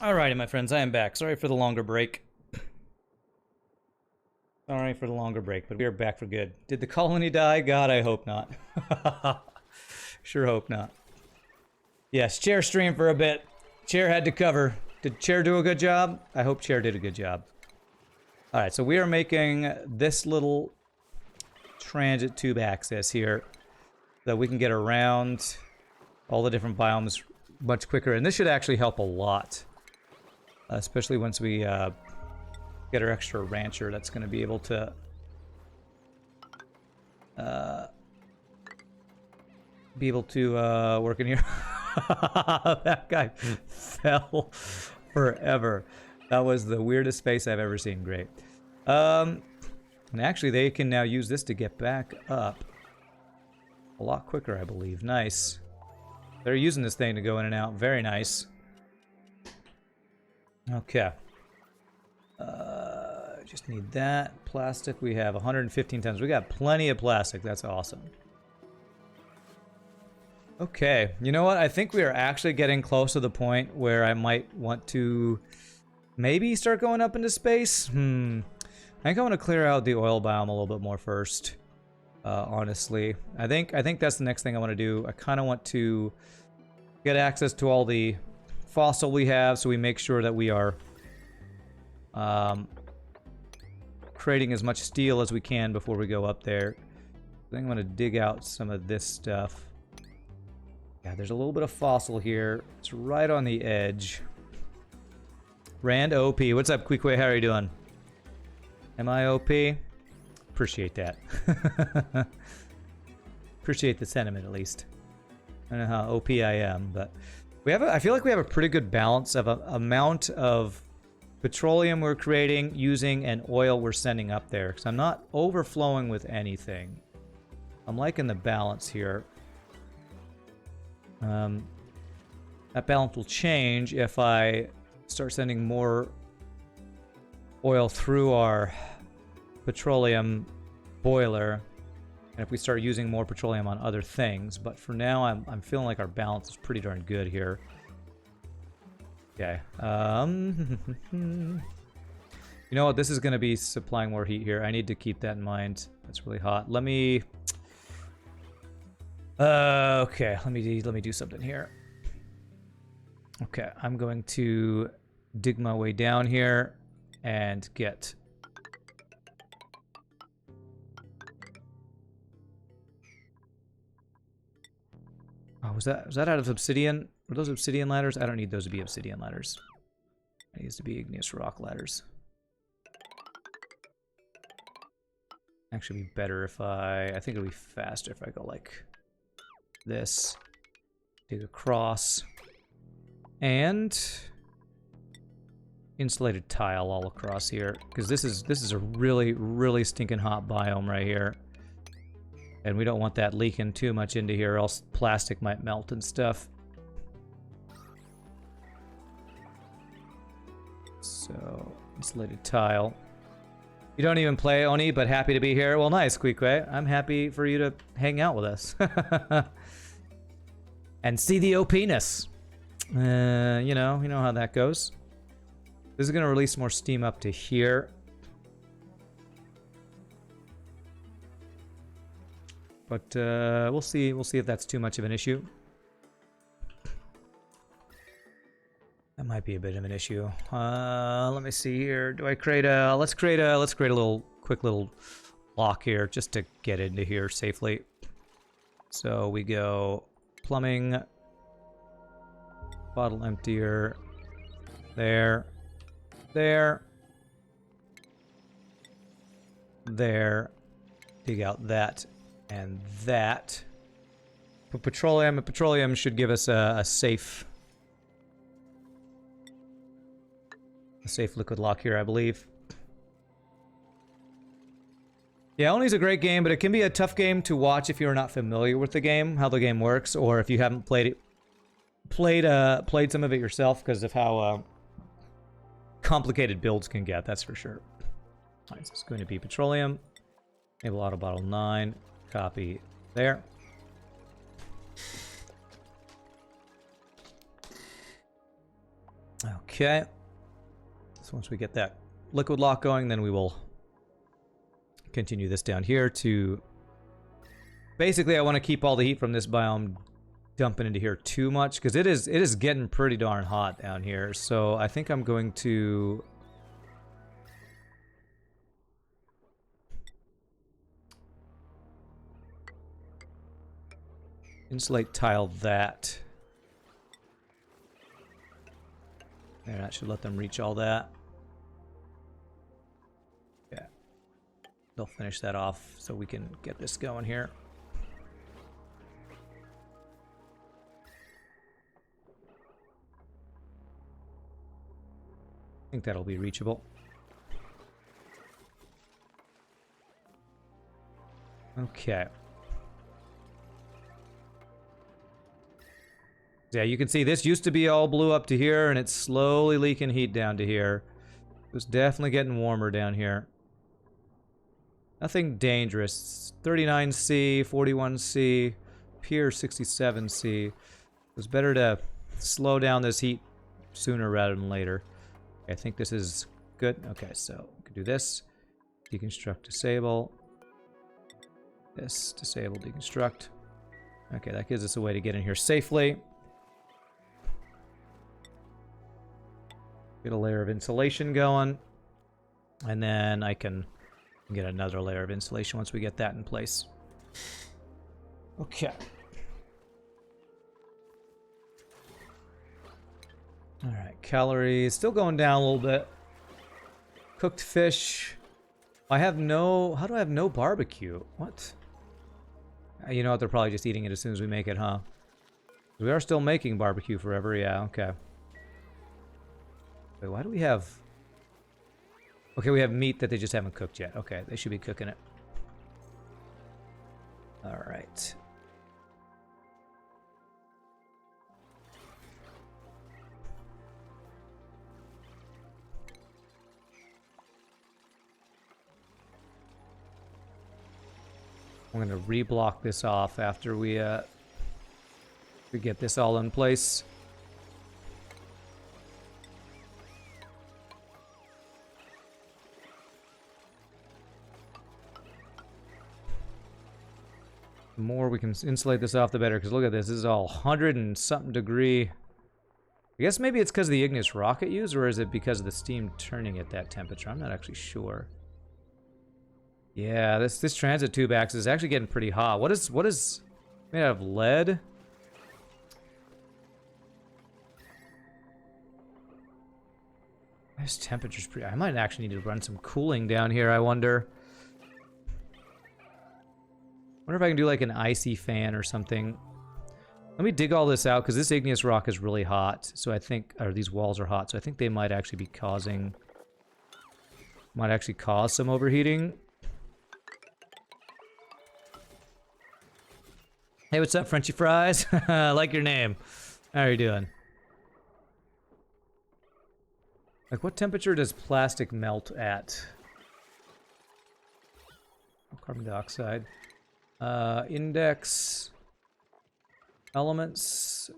Alrighty, my friends, I am back. Sorry for the longer break. Sorry for the longer break, but we are back for good. Did the colony die? God, I hope not. Sure hope not. Yes, Chair streamed for a bit. Chair had to cover. Did Chair do a good job? I hope Chair did a good job. Alright, so we are making this little transit tube access here so that we can get around all the different biomes much quicker. And this should actually help a lot. Especially once we get our extra rancher that's going to be able to work in here. That guy fell forever. That was the weirdest face I've ever seen. Great. And actually, they can now use this to get back up a lot quicker, I believe. Nice. They're using this thing to go in and out. Very nice. Okay. Just need that. Plastic, we have 115 tons. We got plenty of plastic. That's awesome. Okay. You know what? I think we are actually getting close to the point where I might want to maybe start going up into space. I think I want to clear out the oil biome a little bit more first. Honestly. I think that's the next thing I want to do. I kind of want to get access to all the fossil we have, so we make sure that we are creating as much steel as we can before we go up there. I think I'm going to dig out some of this stuff. Yeah, there's a little bit of fossil here. It's right on the edge. Rand OP. What's up, Queequay? How are you doing? Am I OP? Appreciate that. Appreciate the sentiment, at least. I don't know how OP I am, but we have I feel like we have a pretty good balance of amount of petroleum we're creating, using, and oil we're sending up there. Because I'm not overflowing with anything. I'm liking the balance here. That balance will change if I start sending more oil through our petroleum boiler, and if we start using more petroleum on other things. But for now, I'm feeling like our balance is pretty darn good here. Okay. You know what? This is going to be supplying more heat here. I need to keep that in mind. That's really hot. Let me. Okay. Let me do something here. Okay. I'm going to dig my way down here and get. Oh, was that out of obsidian? Were those obsidian ladders? I don't need those to be obsidian ladders. It needs to be igneous rock ladders. Actually, be better if I think it'll be faster if I go like this. Dig across. And insulated tile all across here, because this is a really, really stinking hot biome right here. And we don't want that leaking too much into here, or else plastic might melt and stuff. So, insulated tile. You don't even play, Oni, but happy to be here. Well, nice, Queequay. I'm happy for you to hang out with us. And see the OP-ness. You know how that goes. This is going to release more steam up to here. But we'll see if that's too much of an issue. That might be a bit of an issue. Let me see here. Do I create a let's create a quick little lock here just to get into here safely. So we go plumbing, bottle emptier, there, dig out that and that. But petroleum should give us a safe liquid lock here, I believe. Yeah, Oni's a great game, but it can be a tough game to watch if you're not familiar with the game, how the game works, or if you haven't played some of it yourself, because of how complicated builds can get. That's for sure. All right, so it's going to be petroleum. Enable auto bottle 9. Copy there. Okay. So once we get that liquid lock going, then we will continue this down here to... Basically, I want to keep all the heat from this biome dumping into here too much, because it is getting pretty darn hot down here. So I think I'm going to... insulate tile that. There, that should let them reach all that. Yeah. They'll finish that off so we can get this going here. I think that'll be reachable. Okay. Yeah, you can see this used to be all blue up to here, and it's slowly leaking heat down to here. It was definitely getting warmer down here. Nothing dangerous. 39C, 41C, Pier 67C. It was better to slow down this heat sooner rather than later. Okay, I think this is good. Okay, so we can do this. Deconstruct, disable. This, disable, deconstruct. Okay, that gives us a way to get in here safely. Get a layer of insulation going, and then I can get another layer of insulation once we get that in place. Okay. All right, calories still going down a little bit. Cooked fish. I have no... How do I have no barbecue? What? You know what? They're probably just eating it as soon as we make it, huh? We are still making barbecue forever. Yeah, okay. Wait, why do we have... Okay, we have meat that they just haven't cooked yet. Okay, they should be cooking it. Alright. I'm going to reblock this off after we get this all in place. The more we can insulate this off, the better. Because look at this. This is all 100 and something degree. I guess maybe it's because of the igneous rock it used, or is it because of the steam turning at that temperature? I'm not actually sure. Yeah, this transit tube axis is actually getting pretty hot. What is made out of lead? This temperature's pretty... I might actually need to run some cooling down here, I wonder. Wonder if I can do like an icy fan or something. Let me dig all this out, because this igneous rock is really hot. So I think... Or these walls are hot, so I think they might actually be causing... Might actually cause some overheating. Hey, what's up, Frenchy Fries? I like your name. How are you doing? Like, what temperature does plastic melt at? Oh, carbon dioxide. Index. Elements.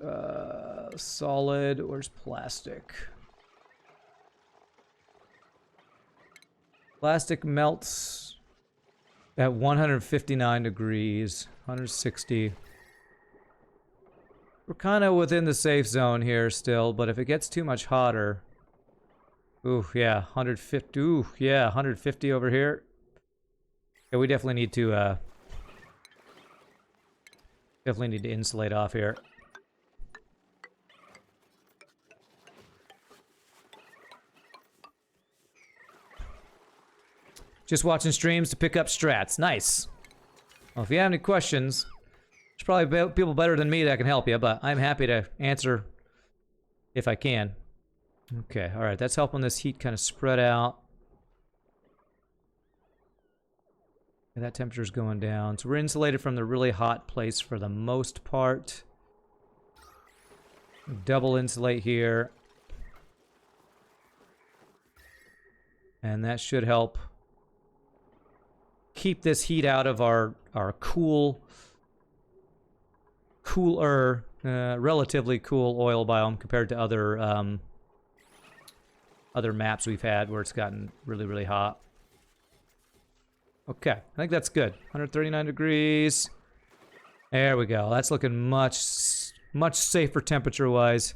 Solid. Where's plastic? Plastic melts at 159 degrees. 160. We're kind of within the safe zone here still, but if it gets too much hotter... Ooh, yeah, 150. Ooh, yeah, 150 over here. Yeah, we definitely need to, insulate off here. Just watching streams to pick up strats. Nice. Well, if you have any questions, there's probably people better than me that can help you, but I'm happy to answer if I can. Okay, alright, that's helping this heat kind of spread out. And that temperature's going down. So we're insulated from the really hot place for the most part. Double insulate here. And that should help keep this heat out of our cooler, relatively cool oil biome compared to other other maps we've had where it's gotten really, really hot. Okay, I think that's good. 139 degrees. There we go. That's looking much safer temperature-wise.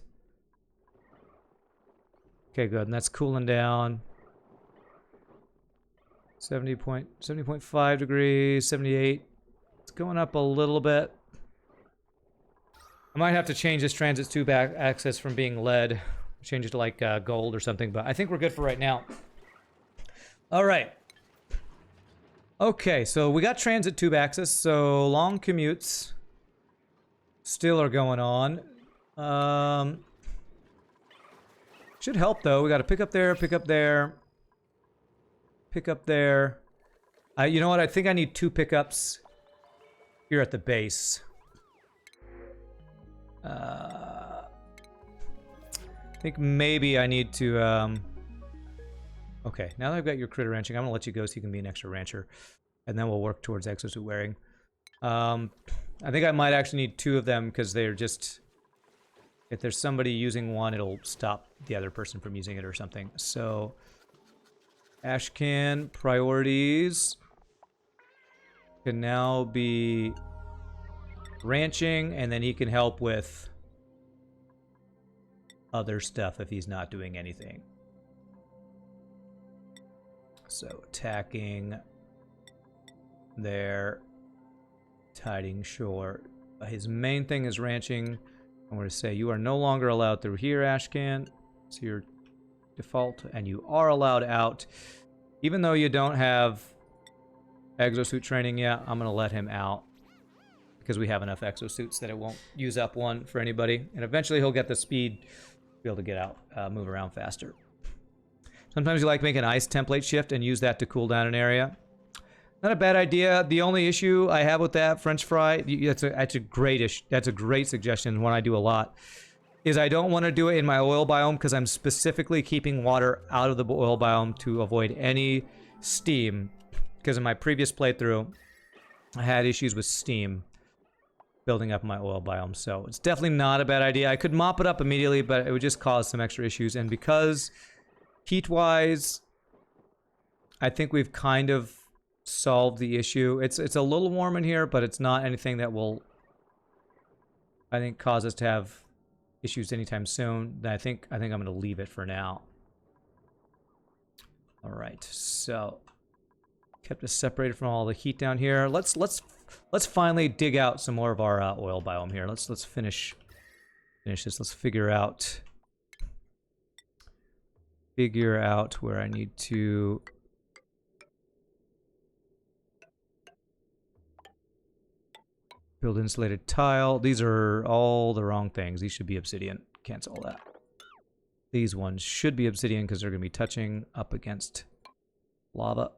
Okay, good. And that's cooling down. 70.5 degrees, 78. It's going up a little bit. I might have to change this transit tube axis from being lead. Change it to like gold or something, but I think we're good for right now. All right. Okay, so we got transit tube axis, so long commutes still are going on. Should help though. We got to pick up there, pick up there, pick up there. You know what? I think I need 2 pickups here at the base. I think maybe I need to, okay, now that I've got your critter ranching, I'm going to let you go so you can be an extra rancher. And then we'll work towards exosuit wearing. I think I might actually need 2 of them because they're just, if there's somebody using one, it'll stop the other person from using it or something. So, Ashcan priorities can now be ranching, and then he can help with other stuff if he's not doing anything. So attacking there, tiding shore. His main thing is ranching. I'm going to say you are no longer allowed through here, Ashcan. It's your default, and you are allowed out. Even though you don't have exosuit training yet, I'm going to let him out because we have enough exosuits that it won't use up one for anybody. And eventually he'll get the speed to be able to get out, move around faster. Sometimes you like make an ice template shift and use that to cool down an area. Not a bad idea. The only issue I have with that, French fry, that's a great suggestion, one I do a lot, is I don't want to do it in my oil biome because I'm specifically keeping water out of the oil biome to avoid any steam. Because in my previous playthrough, I had issues with steam building up my oil biome. So it's definitely not a bad idea. I could mop it up immediately, but it would just cause some extra issues. And because heat-wise, I think we've kind of solved the issue. It's a little warm in here, but it's not anything that will, I think, cause us to have issues anytime soon. I think I'm going to leave it for now. All right, so kept us separated from all the heat down here. Let's finally dig out some more of our oil biome here. Let's finish this. Let's figure out where I need to build insulated tile. These are all the wrong things. These should be obsidian. Cancel all that. These ones should be obsidian because they're going to be touching up against lava.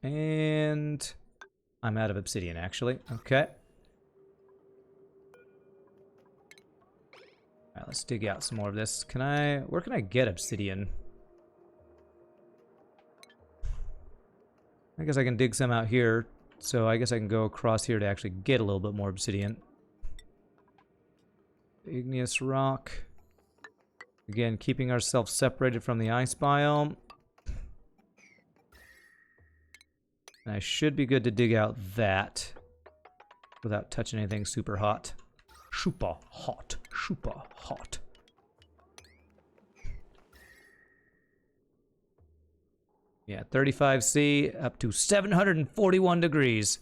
And I'm out of obsidian, actually. Okay. Alright, let's dig out some more of this. Where can I get obsidian? I guess I can dig some out here. So I guess I can go across here to actually get a little bit more obsidian. Igneous rock. Again, keeping ourselves separated from the ice biome. And I should be good to dig out that without touching anything super hot. Super hot. Super hot. Yeah, 35°C up to 741 degrees.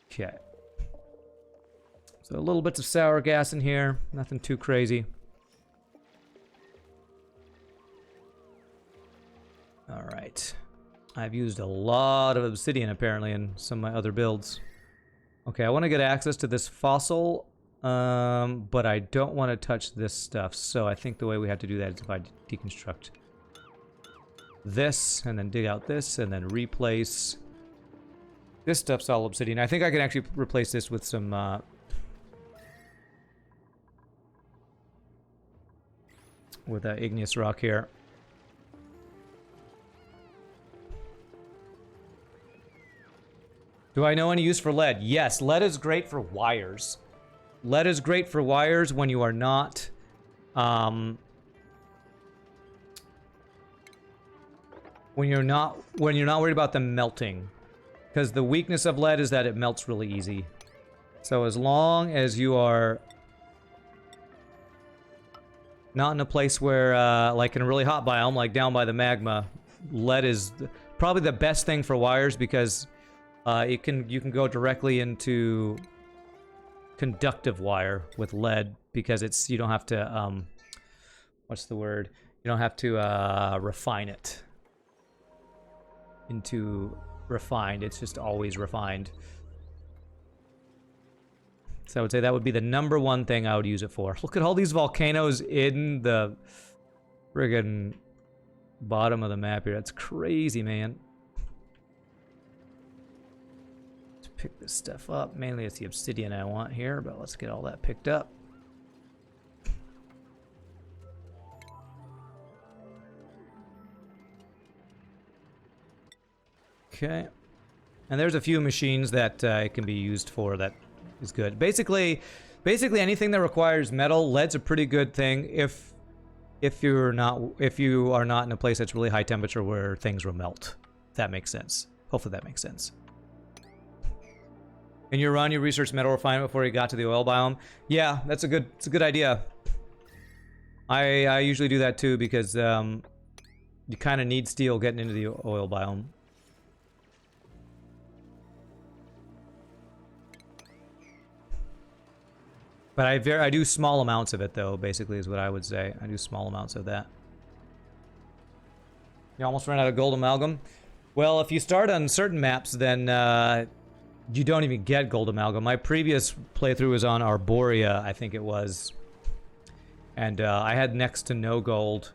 Okay. So little bits of sour gas in here. Nothing too crazy. All right. I've used a lot of obsidian apparently in some of my other builds. Okay, I want to get access to this fossil, but I don't want to touch this stuff. So I think the way we have to do that is if I deconstruct this, and then dig out this, and then replace this stuff's all obsidian. I think I can actually replace this with some with igneous rock here. Do I know any use for lead? Yes, lead is great for wires. Lead is great for wires when you are not when you're not worried about them melting, because the weakness of lead is that it melts really easy. So as long as you are not in a place where, like in a really hot biome, like down by the magma, lead is probably the best thing for wires because you can go directly into conductive wire with lead because you don't have to what's the word? You don't have to refine it into refined. It's just always refined. So I would say that would be the #1 thing I would use it for. Look at all these volcanoes in the friggin' bottom of the map here. That's crazy, man. Let's pick this stuff up. Mainly it's the obsidian I want here, but let's get all that picked up. Okay. And there's a few machines that it can be used for that is good. Basically anything that requires metal, lead's a pretty good thing if you are not in a place that's really high temperature where things will melt. If that makes sense. Hopefully that makes sense. In your run, you researched metal refinement before you got to the oil biome. Yeah, it's a good idea. I usually do that too because you kind of need steel getting into the oil biome. But I do small amounts of it, though, basically, is what I would say. I do small amounts of that. You almost ran out of gold amalgam? Well, if you start on certain maps, then you don't even get gold amalgam. My previous playthrough was on Arborea, I think it was. And I had next to no gold.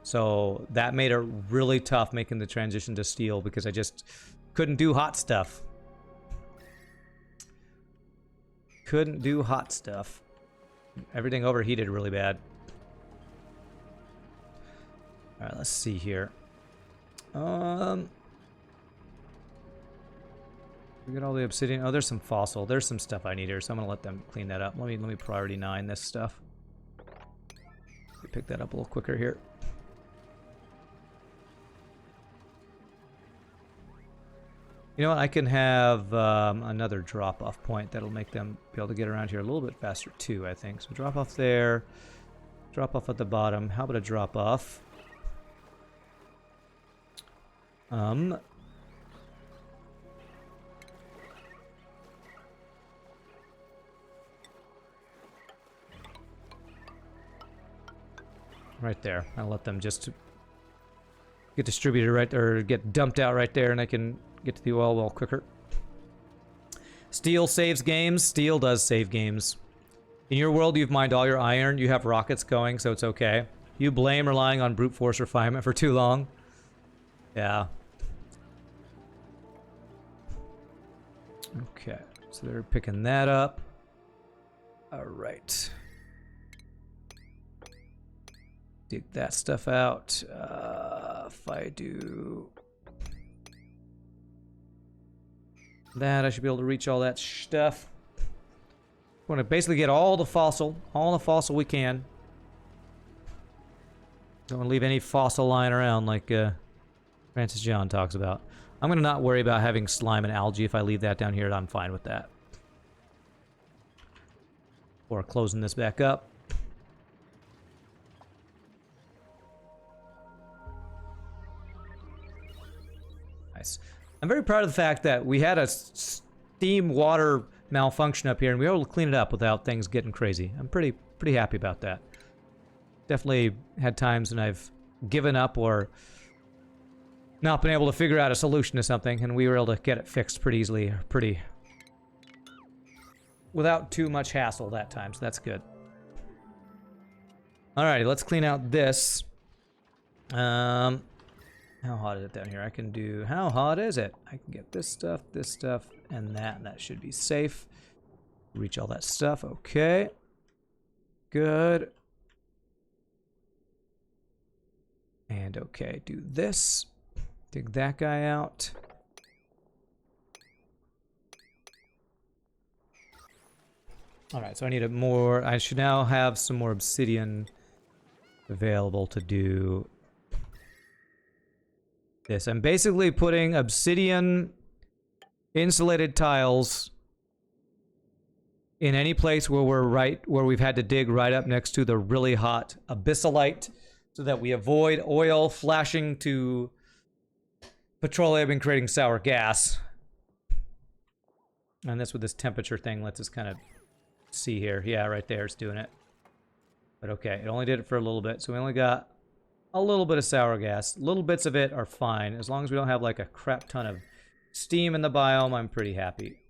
So that made it really tough making the transition to steel because I just couldn't do hot stuff. Couldn't do hot stuff. Everything overheated really bad. Alright, let's see here. We got all the obsidian. Oh, there's some fossil. There's some stuff I need here, so I'm gonna let them clean that up. Let me priority 9 this stuff. Pick that up a little quicker here. You know what? I can have another drop-off point that'll make them be able to get around here a little bit faster too, I think. So drop off there, drop off at the bottom. How about a drop-off? Right there. I'll let them just get distributed right there, or get dumped out right there, and I can get to the oil well quicker. Steel saves games. Steel does save games. In your world, you've mined all your iron. You have rockets going, so it's okay. You blame relying on brute force refinement for too long. Yeah. Okay, so they're picking that up. All right. Dig that stuff out. If I do that, I should be able to reach all that stuff. We want to basically get all the fossil we can. Don't want to leave any fossil lying around like Francis John talks about. I'm going to not worry about having slime and algae. If I leave that down here, I'm fine with that. Or closing this back up. Nice. I'm very proud of the fact that we had a steam water malfunction up here and we were able to clean it up without things getting crazy. I'm pretty happy about that. Definitely had times when I've given up or not been able to figure out a solution to something, and we were able to get it fixed pretty easily, without too much hassle that time, so that's good. Alrighty, let's clean out this. How hot is it down here? I can do... How hot is it? I can get this stuff, and that should be safe. Reach all that stuff. Okay. Good. And okay, do this. Dig that guy out. Alright, so I need a more... I should now have some more obsidian available to do this. I'm basically putting obsidian insulated tiles in any place where we've had to dig right up next to the really hot abyssalite, so that we avoid oil flashing to petroleum and creating sour gas. And that's what this temperature thing lets us kind of see here. Yeah, right there, it's doing it. But okay, it only did it for a little bit, so we only got a little bit of sour gas. Little bits of it are fine. As long as we don't have like a crap ton of steam in the biome, I'm pretty happy.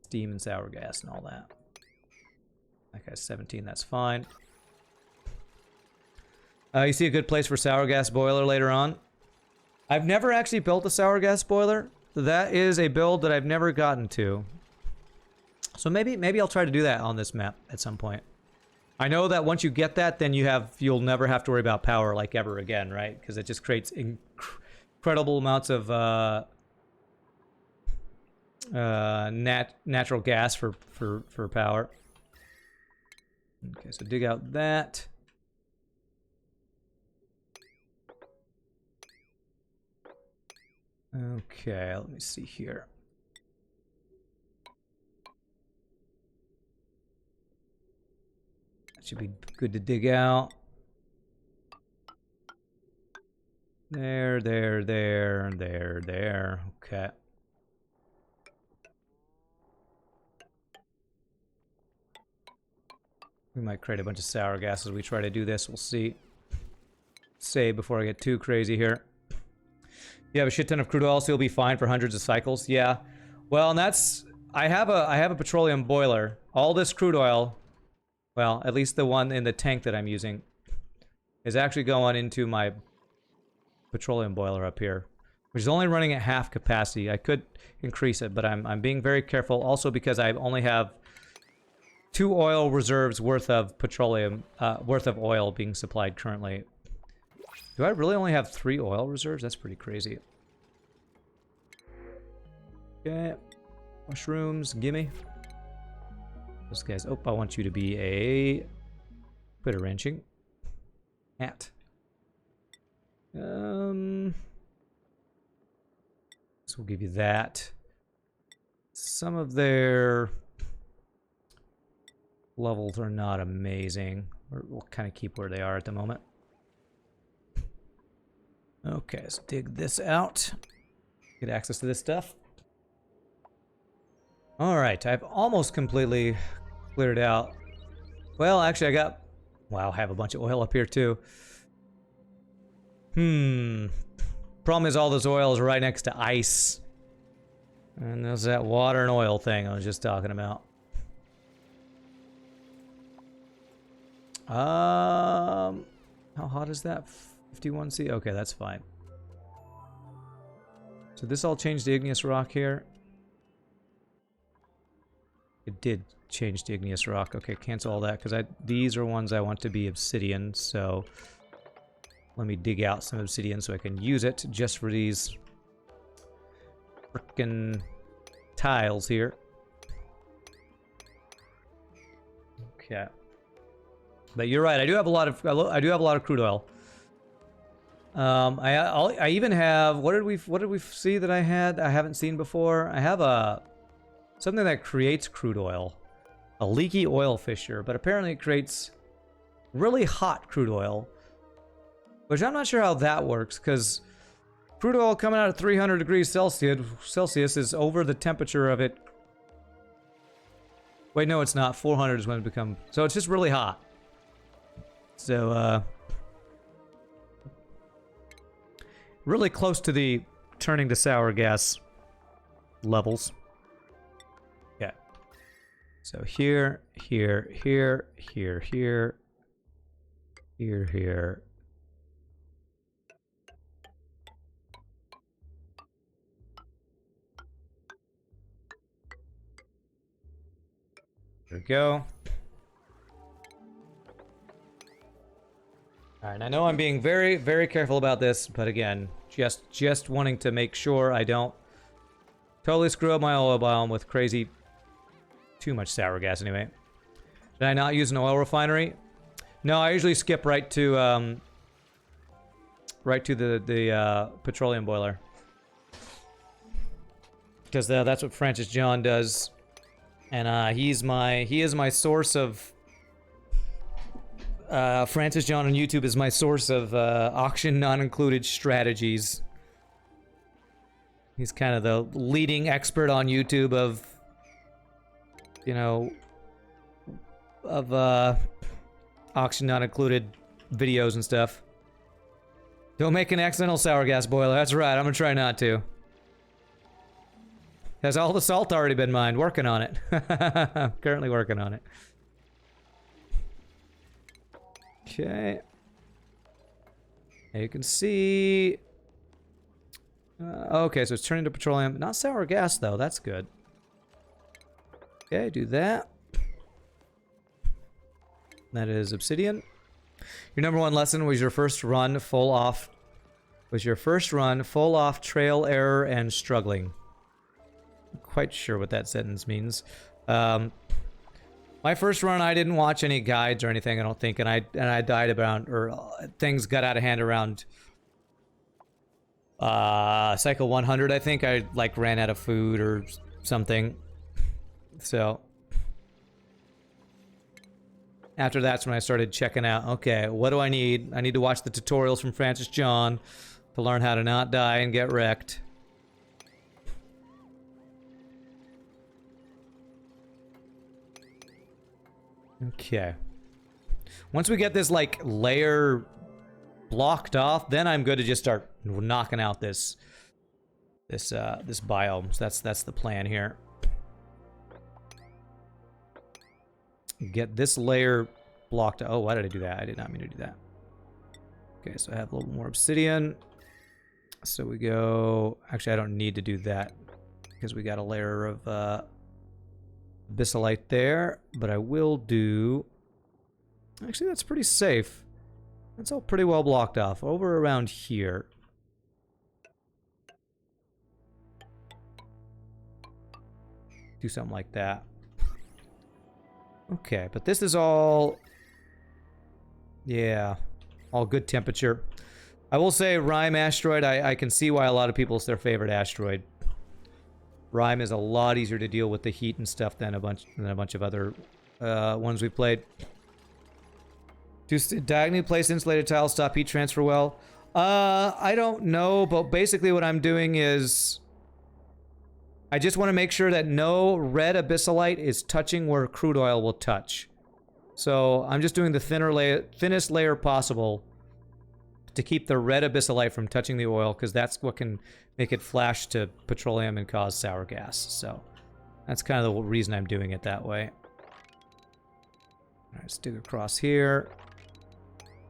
Steam and sour gas and all that. Okay, 17, that's fine. You see a good place for sour gas boiler later on. I've never actually built a sour gas boiler. That is a build that I've never gotten to. So maybe I'll try to do that on this map at some point. I know that once you get that, then you'll never have to worry about power like ever again, right? Because it just creates incredible amounts of natural gas for power. Okay, so dig out that. Okay, let me see here. That should be good to dig out. There. Okay. We might create a bunch of sour gas as we try to do this. We'll see. Save before I get too crazy here. You have a shit ton of crude oil, so you'll be fine for hundreds of cycles. Yeah. Well, and that's... I have a petroleum boiler. All this crude oil, well, at least the one in the tank that I'm using, is actually going into my petroleum boiler up here, which is only running at half capacity. I could increase it, but I'm being very careful. Also because I only have 2 oil reserves worth of petroleum, worth of oil being supplied currently. Do I really only have 3 oil reserves? That's pretty crazy. Okay. Mushrooms, gimme. Those guys. Oh, I want you to be a... Quit a wrenching. Hat. So we'll give you that. Some of their levels are not amazing. We'll kind of keep where they are at the moment. Okay, let's dig this out. Get access to this stuff. Alright, I've almost completely cleared out. Well, actually I got... Wow, I have a bunch of oil up here too. Problem is all this oil is right next to ice. And there's that water and oil thing I was just talking about. How hot is that? 51C? Okay, that's fine. So this all changed the igneous rock here. It did change the igneous rock. Okay, cancel all that, because these are ones I want to be obsidian, so let me dig out some obsidian so I can use it just for these frickin' tiles here. Okay. But you're right, I do have a lot of crude oil. I even have, what did we see that I had? I haven't seen before. I have something that creates crude oil, a leaky oil fissure, but apparently it creates really hot crude oil, which I'm not sure how that works, because crude oil coming out at 300 degrees Celsius is over the temperature of it. Wait, no, it's not. 400 is when it becomes, so it's just really hot. So, really close to the turning to sour gas levels. Yeah. So here. Here. There we go. Alright, I know I'm being very, very careful about this, but again, just wanting to make sure I don't totally screw up my oil biome with crazy... Too much sour gas anyway. Did I not use an oil refinery? No, I usually skip right to the petroleum boiler. Because that's what Francis John does. And he is my source of Francis John on YouTube is my source of auction non-included strategies. He's kind of the leading expert on YouTube of, you know, of auction not included videos and stuff. Don't make an accidental sour gas boiler. That's right, I'm gonna try not to. Has all the salt already been mined? Working on it. I'm currently working on it. Okay. Now you can see... okay, so it's turning to petroleum. Not sour gas, though. That's good. Okay, do that. That is obsidian. Your number one lesson was your first run full off... trail error and struggling. I'm quite sure what that sentence means. My first run, I didn't watch any guides or anything, I don't think, and I died around, or things got out of hand around cycle 100, I think. I like ran out of food or something. So after that's when I started checking out, okay, what do I need? I need to watch the tutorials from Francis John to learn how to not die and get wrecked. Okay. Once we get this, like, layer blocked off, then I'm good to just start knocking out this biome. So that's the plan here. Get this layer blocked. Oh, why did I do that? I did not mean to do that. Okay, so I have a little more obsidian. So we go... Actually, I don't need to do that because we got a layer of Abyssallite there, but I will do... Actually, that's pretty safe. That's all pretty well blocked off. Over around here. Do something like that. Okay, but this is all... Yeah, all good temperature. I will say Rime Asteroid, I can see why a lot of people it's their favorite asteroid. Rime is a lot easier to deal with the heat and stuff than a bunch of other ones we've played. Do diagonally placed insulated tiles stop heat transfer well? I don't know, but basically what I'm doing is I just want to make sure that no red abyssallite is touching where crude oil will touch. So I'm just doing the thinnest layer possible to keep the red abyssallite from touching the oil, because that's what can make it flash to petroleum and cause sour gas. So that's kind of the reason I'm doing it that way. All right, let's dig across here.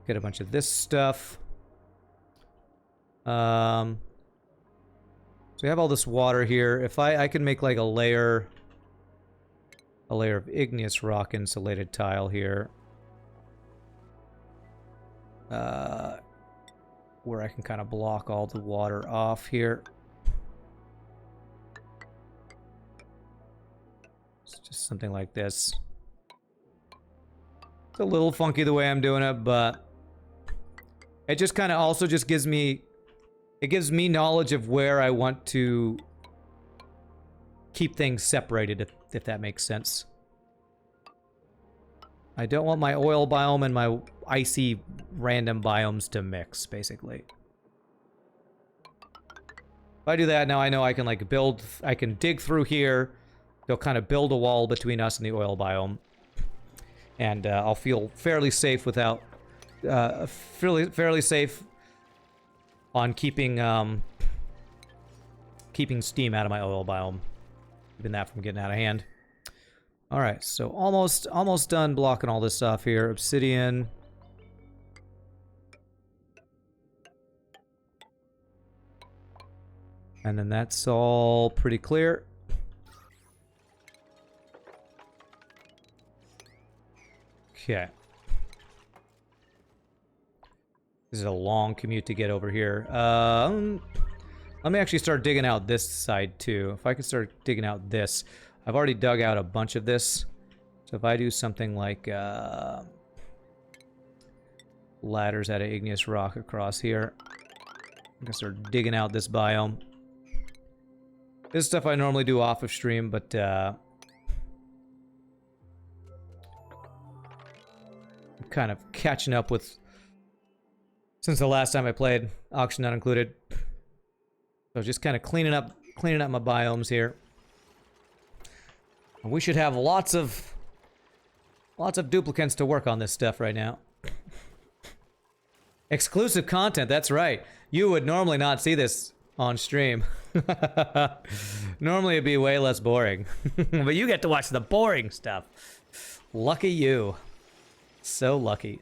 Get a bunch of this stuff. So we have all this water here. If I can make like a layer of igneous rock insulated tile here. Where I can kind of block all the water off here. It's just something like this. It's a little funky the way I'm doing it, but it just kind of also just gives me, it gives me knowledge of where I want to keep things separated, if that makes sense. I don't want my oil biome and my icy random biomes to mix, basically. If I do that, now I know I can like build, I can dig through here. They'll kind of build a wall between us and the oil biome. And I'll feel fairly safe without, fairly safe on keeping, keeping steam out of my oil biome. Keeping that from getting out of hand. Alright, so almost done blocking all this off here. Obsidian. And then that's all pretty clear. Okay. This is a long commute to get over here. Let me actually start digging out this side too. If I can start digging out this. I've already dug out a bunch of this. So if I do something like ladders out of igneous rock across here. I guess they're digging out this biome. This is stuff I normally do off of stream, but I'm kind of catching up with since the last time I played, auction not included. So just kind of cleaning up my biomes here. And we should have lots of duplicants to work on this stuff right now. Exclusive content, that's right. You would normally not see this on stream. Normally it'd be way less boring. But you get to watch the boring stuff. Lucky you. So lucky.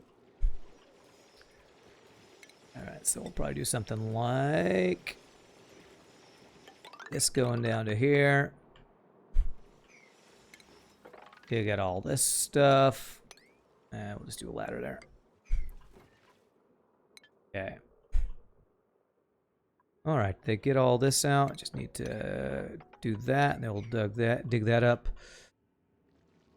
Alright, so we'll probably do something like this going down to here. Dig out all this stuff. And we'll just do a ladder there. Okay. Alright, they get all this out. I just need to do that, and then we'll dig that up.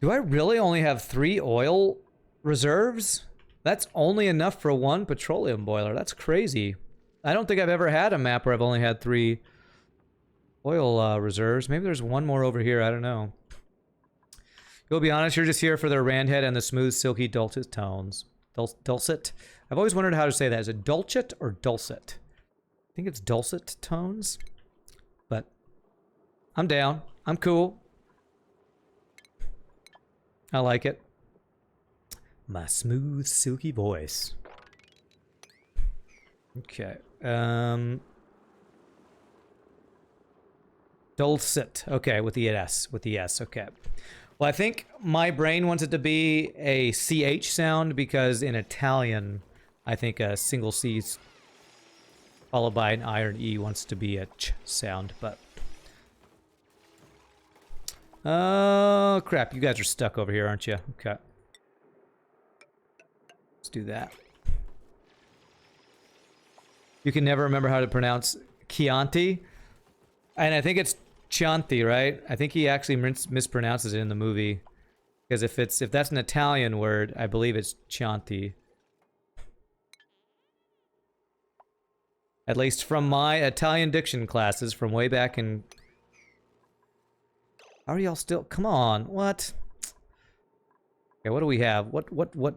Do I really only have 3 oil reserves? That's only enough for 1 petroleum boiler. That's crazy. I don't think I've ever had a map where I've only had 3 oil reserves. Maybe there's one more over here. I don't know. You'll be honest, you're just here for the randhead and the smooth, silky, dulcet tones. Dulcet? I've always wondered how to say that. Is it dulcet or dulcet? I think it's dulcet tones. But I'm down. I'm cool. I like it. My smooth, silky voice. Okay. Dulcet. Okay, with the S. With the S. Okay. Well, I think my brain wants it to be a CH sound because in Italian, I think a single C followed by an I or an E wants to be a ch sound, but... Oh, crap. You guys are stuck over here, aren't you? Okay. Let's do that. You can never remember how to pronounce Chianti. And I think it's Chianti, right? I think he actually mispronounces it in the movie. Because if that's an Italian word, I believe it's Chianti. At least from my Italian diction classes from way back in... How are y'all still... Come on, what? Okay, what do we have? What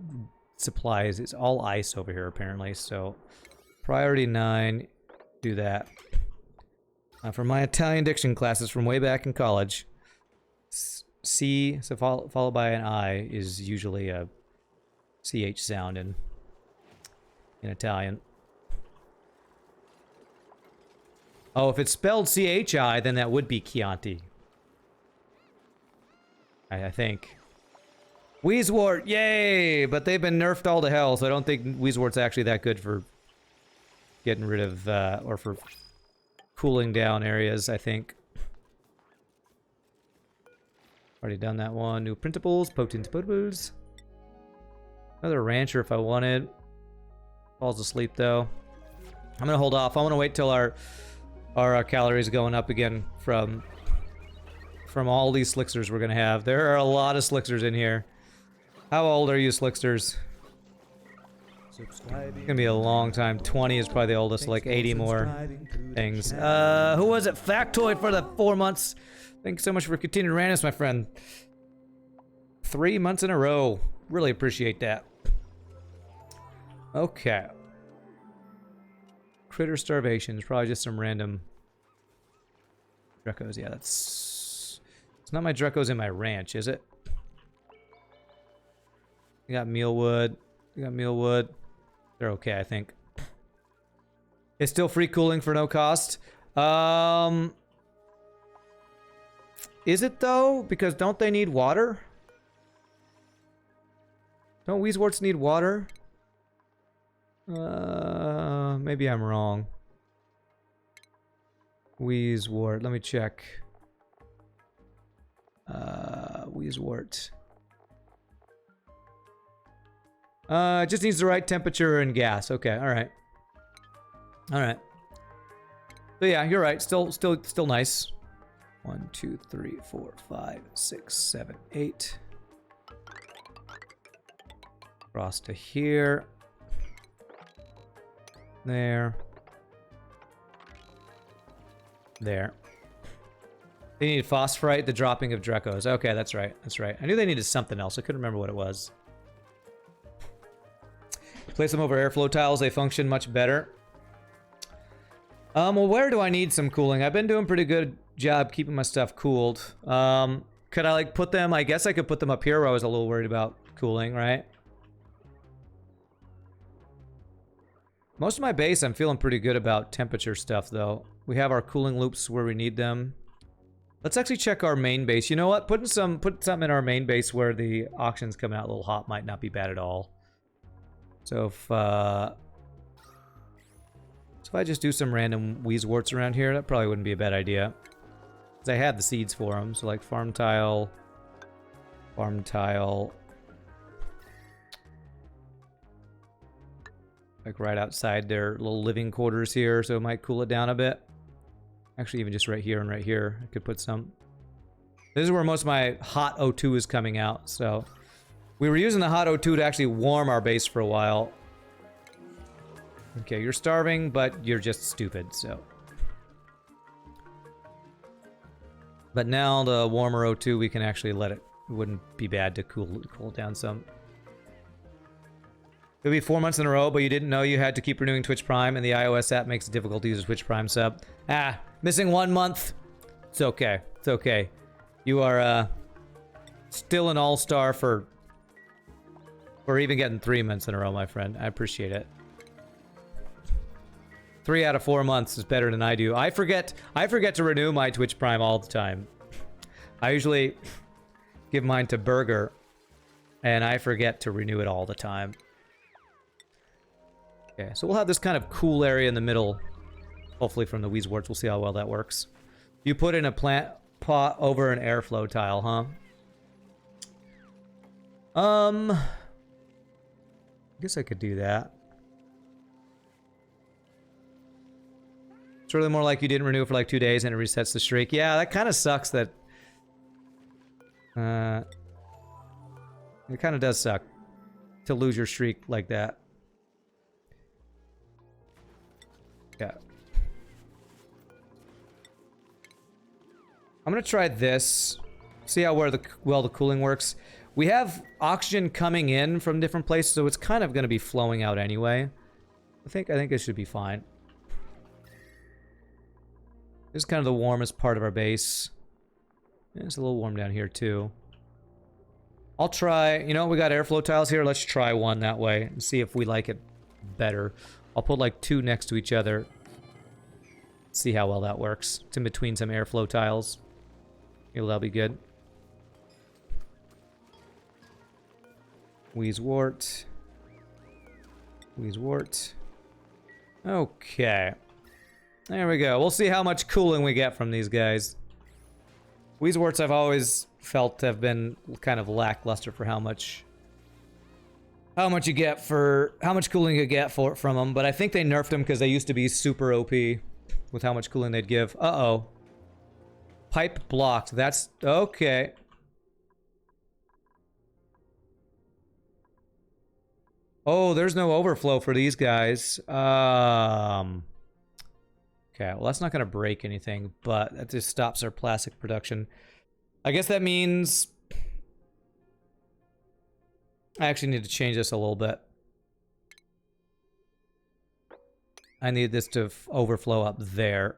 supplies? It's all ice over here, apparently, so... Priority 9, do that. For my Italian diction classes from way back in college, C, so followed by an I, is usually a CH sound in Italian. Oh, if it's spelled CHI, then that would be Chianti. I think. Wheezewort, yay! But they've been nerfed all to hell, so I don't think Wheezewort's actually that good for getting rid of, or for cooling down areas, I think. Already done that one. New printables, potent potables. Another rancher if I wanted. Falls asleep though. I'm gonna hold off. I want to wait till our calories going up again from all these Slicksters we're gonna have. There are a lot of Slicksters in here. How old are you, Slicksters? It's gonna be a long time. 20 is probably the oldest, like 80 more things. Who was it? Factoid for the 4 months. Thanks so much for continuing randomness, my friend. 3 months in a row. Really appreciate that. Okay. Critter Starvation is probably just some random Drecos. Yeah, it's not my Drecos in my ranch, is it? You got mealwood. You got mealwood. They're okay, I think. It's still free cooling for no cost. Is it though? Because don't they need water? Don't Wheezeworts need water? Maybe I'm wrong. Wheezewort, let me check. Wheezewort. It just needs the right temperature and gas. Okay, alright. Alright. So yeah, you're right. Still nice. 1, 2, 3, 4, 5, 6, 7, 8. Across to here. There. There. They needed phosphorite, the dropping of Drecos. Okay, that's right. That's right. I knew they needed something else. I couldn't remember what it was. Place them over airflow tiles. They function much better. Well, where do I need some cooling? I've been doing a pretty good job keeping my stuff cooled. Could I, like, put them... I guess I could put them up here where I was a little worried about cooling, right? Most of my base, I'm feeling pretty good about temperature stuff, though. We have our cooling loops where we need them. Let's actually check our main base. You know what? Put something in our main base where the oxygen's coming out a little hot might not be bad at all. So if I just do some random Weezeworts around here, that probably wouldn't be a bad idea. Because I had the seeds for them. So like farm tile. Like right outside their little living quarters here, so it might cool it down a bit. Actually, even just right here and right here, I could put some. This is where most of my hot O2 is coming out, so... We were using the hot O2 to actually warm our base for a while. Okay, you're starving, but you're just stupid, so... But now the warmer O2, we can actually let it... It wouldn't be bad to cool it down some. It'll be 4 months in a row, but you didn't know you had to keep renewing Twitch Prime, and the iOS app makes it difficult to use a Twitch Prime sub. Ah, missing 1 month. It's okay. It's okay. You are still an all-star for even getting 3 months in a row, my friend. I appreciate it. 3 out of 4 months is better than I do. I forget to renew my Twitch Prime all the time. I usually give mine to Burger, and I forget to renew it all the time. Okay, so we'll have this kind of cool area in the middle. Hopefully from the Weezeworts. We'll see how well that works. You put in a plant pot over an airflow tile, huh? I guess I could do that. It's really more like you didn't renew for like 2 days and it resets the streak. Yeah, that kind of sucks that... it kind of does suck to lose your streak like that. Yeah. I'm gonna try this. See how well the cooling works. We have oxygen coming in from different places, so it's kind of gonna be flowing out anyway. I think it should be fine. This is kind of the warmest part of our base. Yeah, it's a little warm down here too. I'll try, you know, we got airflow tiles here. Let's try one that way and see if we like it better. I'll put like 2 next to each other. See how well that works. It's in between some airflow tiles. Maybe that'll be good. Weezewort. Okay. There we go. We'll see how much cooling we get from these guys. Weezeworts I've always felt have been kind of lackluster for how much you get for how much cooling you get from them, but I think they nerfed them because they used to be super OP with how much cooling they'd give. Uh-oh. Pipe blocked. That's okay. Oh, there's no overflow for these guys. Okay, well that's not gonna break anything, but that just stops our plastic production. I guess that means I actually need to change this a little bit. I need this to overflow up there.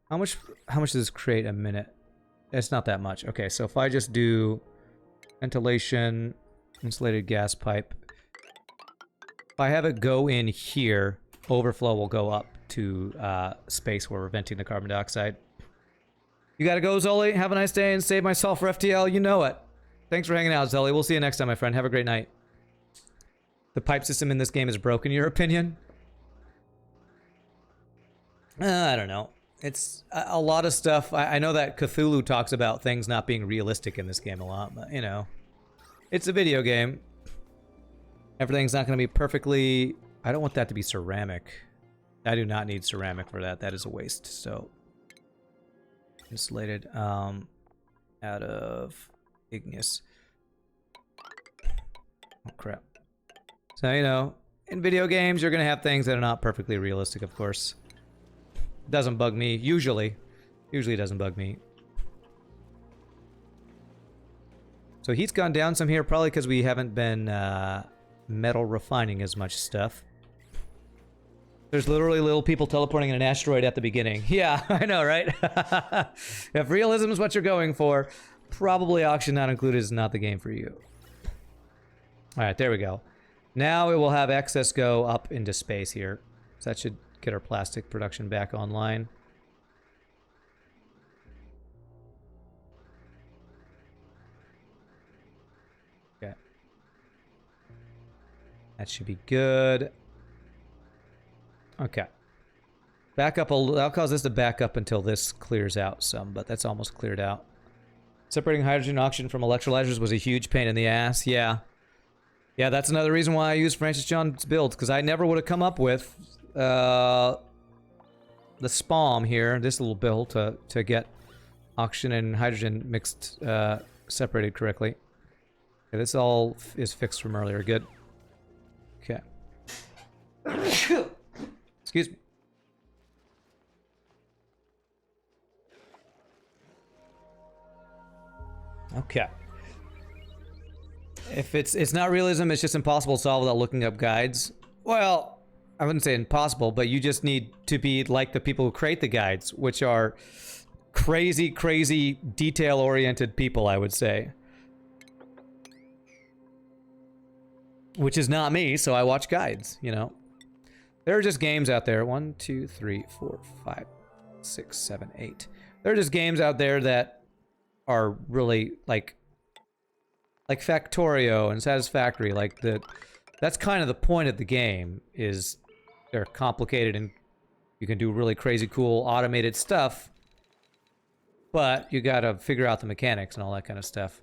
How much does this create a minute? It's not that much. Okay, so if I just do ventilation, insulated gas pipe. If I have it go in here, overflow will go up to space where we're venting the carbon dioxide. You gotta go, Zoli. Have a nice day and save myself for FTL. You know it. Thanks for hanging out, Zoli. We'll see you next time, my friend. Have a great night. The pipe system in this game is broken, in your opinion? I don't know. It's a lot of stuff. I know that Cthulhu talks about things not being realistic in this game a lot, but, you know. It's a video game. Everything's not going to be perfectly... I don't want that to be ceramic. I do not need ceramic for that. That is a waste, so... Insulated, out of igneous. Oh, crap. So, you know, in video games, you're going to have things that are not perfectly realistic, of course. Doesn't bug me, usually. Usually doesn't bug me. So heat's gone down some here, probably because we haven't been metal refining as much stuff. There's literally little people teleporting in an asteroid at the beginning. Yeah, I know, right? If realism is what you're going for, probably Auction Not Included is not the game for you. Alright, there we go. Now it will have excess go up into space here. So that should get our plastic production back online. Okay. That should be good. Okay. Back up I'll cause this to back up until this clears out some, but that's almost cleared out. Separating hydrogen oxygen from electrolyzers was a huge pain in the ass. Yeah. Yeah, that's another reason why I use Francis John's build, because I never would have come up with the SPOM here, this little build, to get oxygen and hydrogen mixed, separated correctly. Okay, this all is fixed from earlier. Good. Okay. Excuse me. Okay. If it's not realism, it's just impossible to solve without looking up guides. Well, I wouldn't say impossible, but you just need to be like the people who create the guides, which are crazy, crazy detail-oriented people, I would say. Which is not me, so I watch guides, you know. There are just games out there. 1, 2, 3, 4, 5, 6, 7, 8. There are just games out there that are really like Factorio and Satisfactory. Like that's kind of the point of the game, is they're complicated and you can do really crazy, cool, automated stuff. But you gotta figure out the mechanics and all that kind of stuff.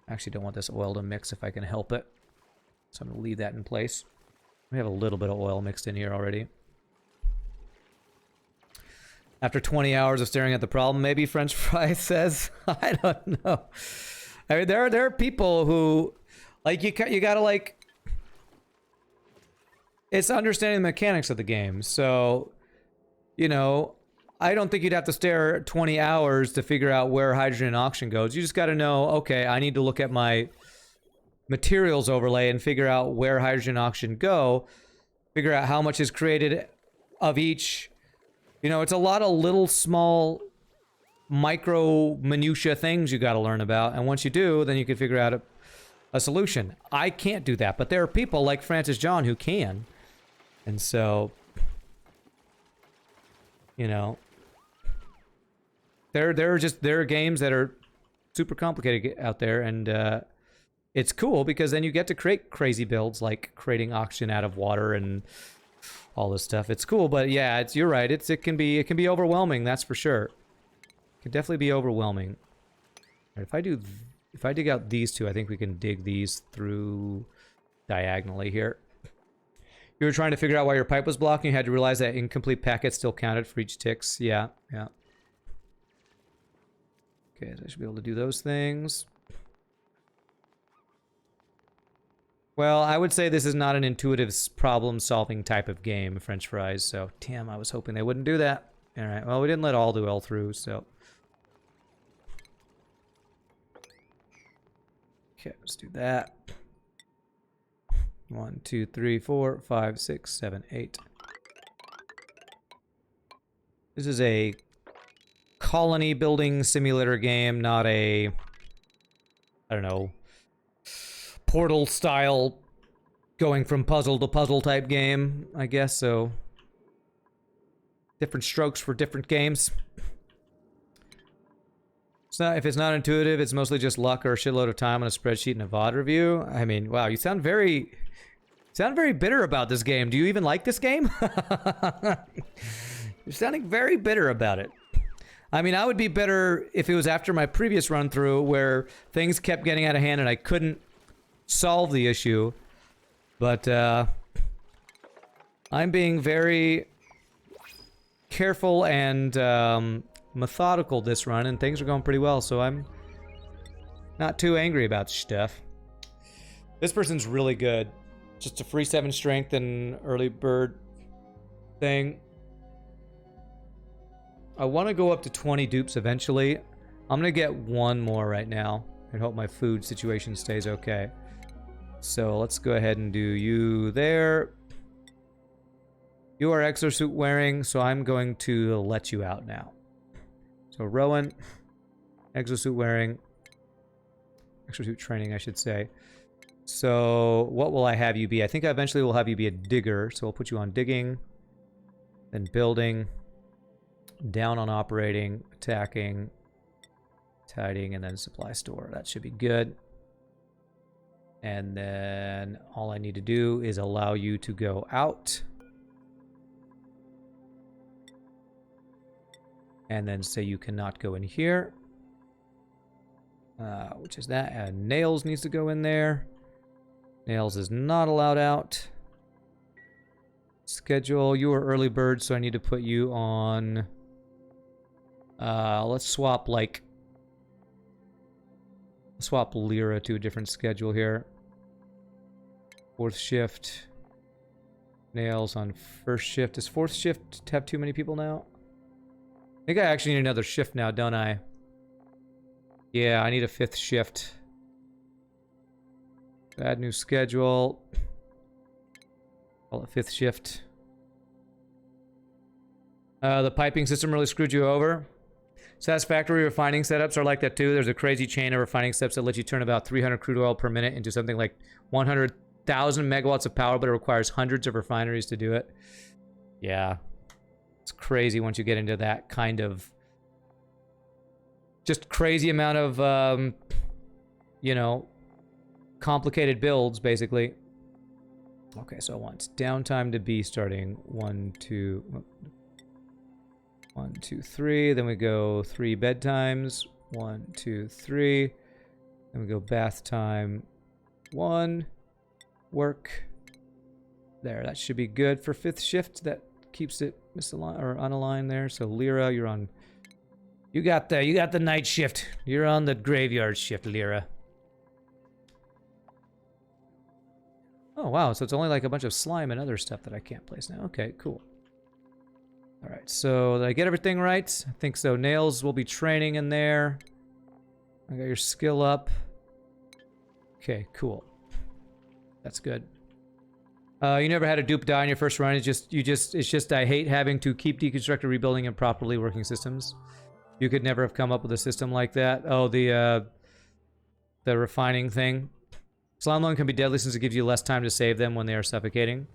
I actually don't want this oil to mix if I can help it. So I'm gonna leave that in place. We have a little bit of oil mixed in here already. After 20 hours of staring at the problem, maybe French Fry says. I don't know. I mean, there are people who, like, you gotta, like, it's understanding the mechanics of the game. So, you know, I don't think you'd have to stare 20 hours to figure out where hydrogen and oxygen goes. You just gotta know, okay, I need to look at my materials overlay and figure out where hydrogen and oxygen go, figure out how much is created of each. You know, it's a lot of little small micro minutia things you got to learn about, and once you do, then you can figure out a solution. I can't do that, but there are people like Francis John who can. And so, you know, there are games that are super complicated out there, and it's cool because then you get to create crazy builds like creating oxygen out of water and all this stuff. It's cool, but yeah, you're right. It can be overwhelming, that's for sure. It can definitely be overwhelming. Right, if I dig out these two, I think we can dig these through diagonally here. You were trying to figure out why your pipe was blocking. You had to realize that incomplete packets still counted for each ticks. Yeah. Okay, so I should be able to do those things. Well, I would say this is not an intuitive problem-solving type of game, French Fries, so damn, I was hoping they wouldn't do that. Alright, well, we didn't let all do L through, so... Okay, let's do that. 1, 2, 3, 4, 5, 6, 7, 8. This is a colony building simulator game, not a... I don't know... Portal style going from puzzle to puzzle type game, I guess, so different strokes for different games. If it's not intuitive, it's mostly just luck or a shitload of time on a spreadsheet and a VOD review. I mean, wow, you sound very bitter about this game. Do you even like this game? You're sounding very bitter about it. I mean, I would be bitter if it was after my previous run through where things kept getting out of hand and I couldn't solve the issue, but I'm being very careful and methodical this run, and things are going pretty well, so I'm not too angry about stuff. This person's really good. Just a free 7 strength and early bird thing. I want to go up to 20 dupes eventually. I'm going to get one more right now and hope my food situation stays okay. So let's go ahead and do you there. You are exosuit wearing, so I'm going to let you out now. So Rowan, exosuit wearing, exosuit training, I should say. So what will I have you be? I think I eventually will have you be a digger, so we'll put you on digging, then building, down on operating, attacking, tidying, and then supply store. That should be good. And then all I need to do is allow you to go out. And then say you cannot go in here. Which is that. And Nails needs to go in there. Nails is not allowed out. Schedule. You are early bird, so I need to put you on... let's swap, like... swap Lyra to a different schedule here. 4th shift. Nails on 1st shift. Does 4th shift have too many people now? I think I actually need another shift now, don't I? Yeah, I need a 5th shift. Add new schedule. Call it 5th shift. The piping system really screwed you over. Satisfactory refining setups are like that too. There's a crazy chain of refining steps that let you turn about 300 crude oil per minute into something like 100,000 megawatts of power, but it requires hundreds of refineries to do it. Yeah. It's crazy once you get into that kind of... just crazy amount of, you know, complicated builds, basically. Okay, so I want downtime to be starting 1, 2... 1, 2, 3. Then we go 3 bedtimes. 1, 2, 3. Then we go bath time. 1. Work. There, that should be good for 5th shift. That keeps it misaligned or unaligned there. So Lyra, you're on. You got the night shift. You're on the graveyard shift, Lyra. Oh wow, so it's only like a bunch of slime and other stuff that I can't place now. Okay, cool. Alright, so did I get everything right? I think so. Nails will be training in there. I got your skill up. Okay, cool. That's good. You never had a dupe die on your first run. It's just I hate having to keep deconstructing, rebuilding, and properly working systems. You could never have come up with a system like that. Oh, the refining thing. Slime lung can be deadly since it gives you less time to save them when they are suffocating.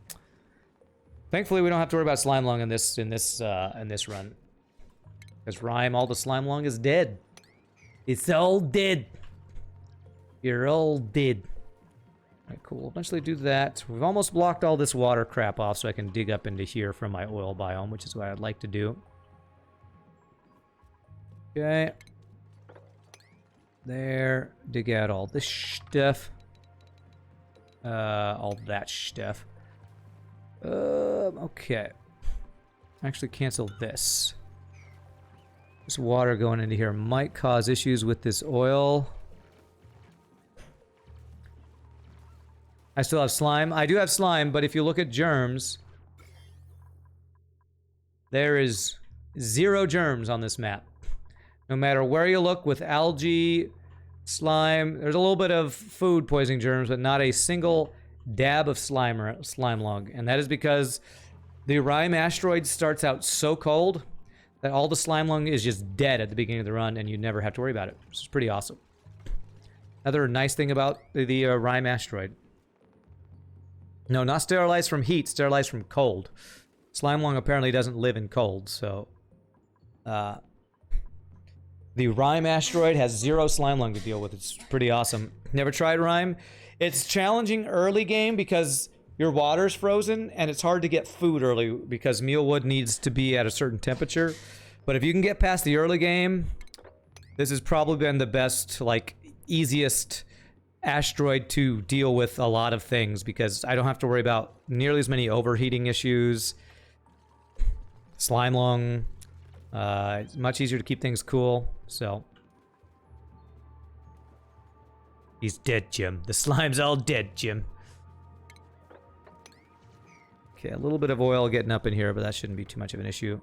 Thankfully, we don't have to worry about slime lung in this run. Because Rhyme, all the slime lung is dead. It's all dead. You're all dead. Alright, cool. Eventually do that. We've almost blocked all this water crap off so I can dig up into here from my oil biome, which is what I'd like to do. Okay. There. Dig out all this stuff. All that stuff. Okay. Actually cancel this. This water going into here might cause issues with this oil. I still have slime. I do have slime, but if you look at germs, there is 0 germs on this map. No matter where you look with algae, slime, there's a little bit of food poisoning germs, but not a single dab of slime lung. And that is because the Rime asteroid starts out so cold that all the slime lung is just dead at the beginning of the run, and you never have to worry about it, which is pretty awesome. Another nice thing about the Rime asteroid. No, not sterilized from heat, sterilized from cold. Slime lung apparently doesn't live in cold, so... the Rime asteroid has 0 slime lung to deal with. It's pretty awesome. Never tried Rime? It's challenging early game because your water's frozen, and it's hard to get food early because mealwood needs to be at a certain temperature. But if you can get past the early game, this has probably been the best, like, easiest asteroid to deal with a lot of things because I don't have to worry about nearly as many overheating issues. Slime lung. It's much easier to keep things cool, so... He's dead, Jim. The slime's all dead, Jim. Okay, a little bit of oil getting up in here, but that shouldn't be too much of an issue.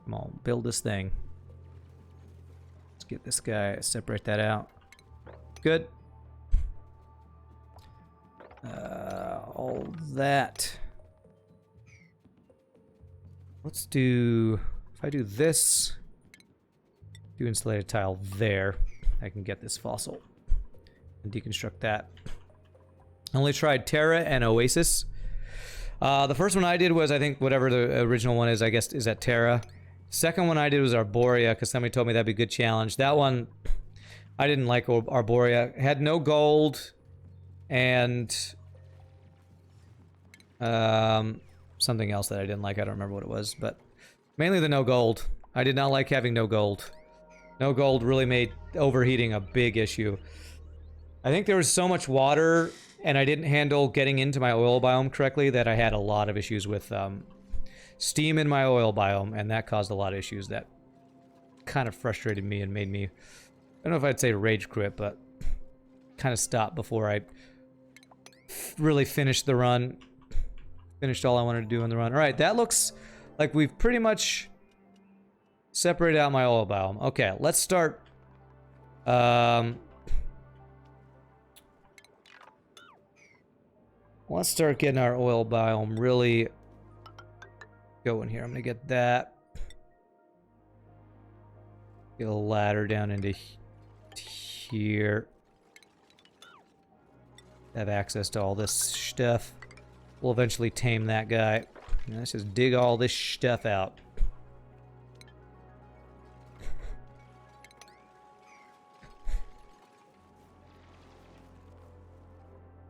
Come on, build this thing. Let's get this guy, separate that out. Good. All that. Let's do, if I do this, do insulated tile there, I can get this fossil and deconstruct that. I only tried Terra and Oasis. The first one I did was, I think, whatever the original one is, I guess, is at Terra. Second one I did was Arborea, because somebody told me that'd be a good challenge. That one, I didn't like Arborea. It had no gold, and something else that I didn't like. I don't remember what it was, but mainly the no gold. I did not like having no gold. No gold really made overheating a big issue. I think there was so much water, and I didn't handle getting into my oil biome correctly, that I had a lot of issues with steam in my oil biome, and that caused a lot of issues that kind of frustrated me and made me, I don't know if I'd say rage quit, but kind of stop before I really finished the run. Finished all I wanted to do in the run. All right, that looks like we've pretty much separated out my oil biome. Okay, let's start. Let's start getting our oil biome really going here. I'm gonna get that. Get a ladder down into here. Have access to all this stuff. We'll eventually tame that guy. Let's just dig all this stuff out.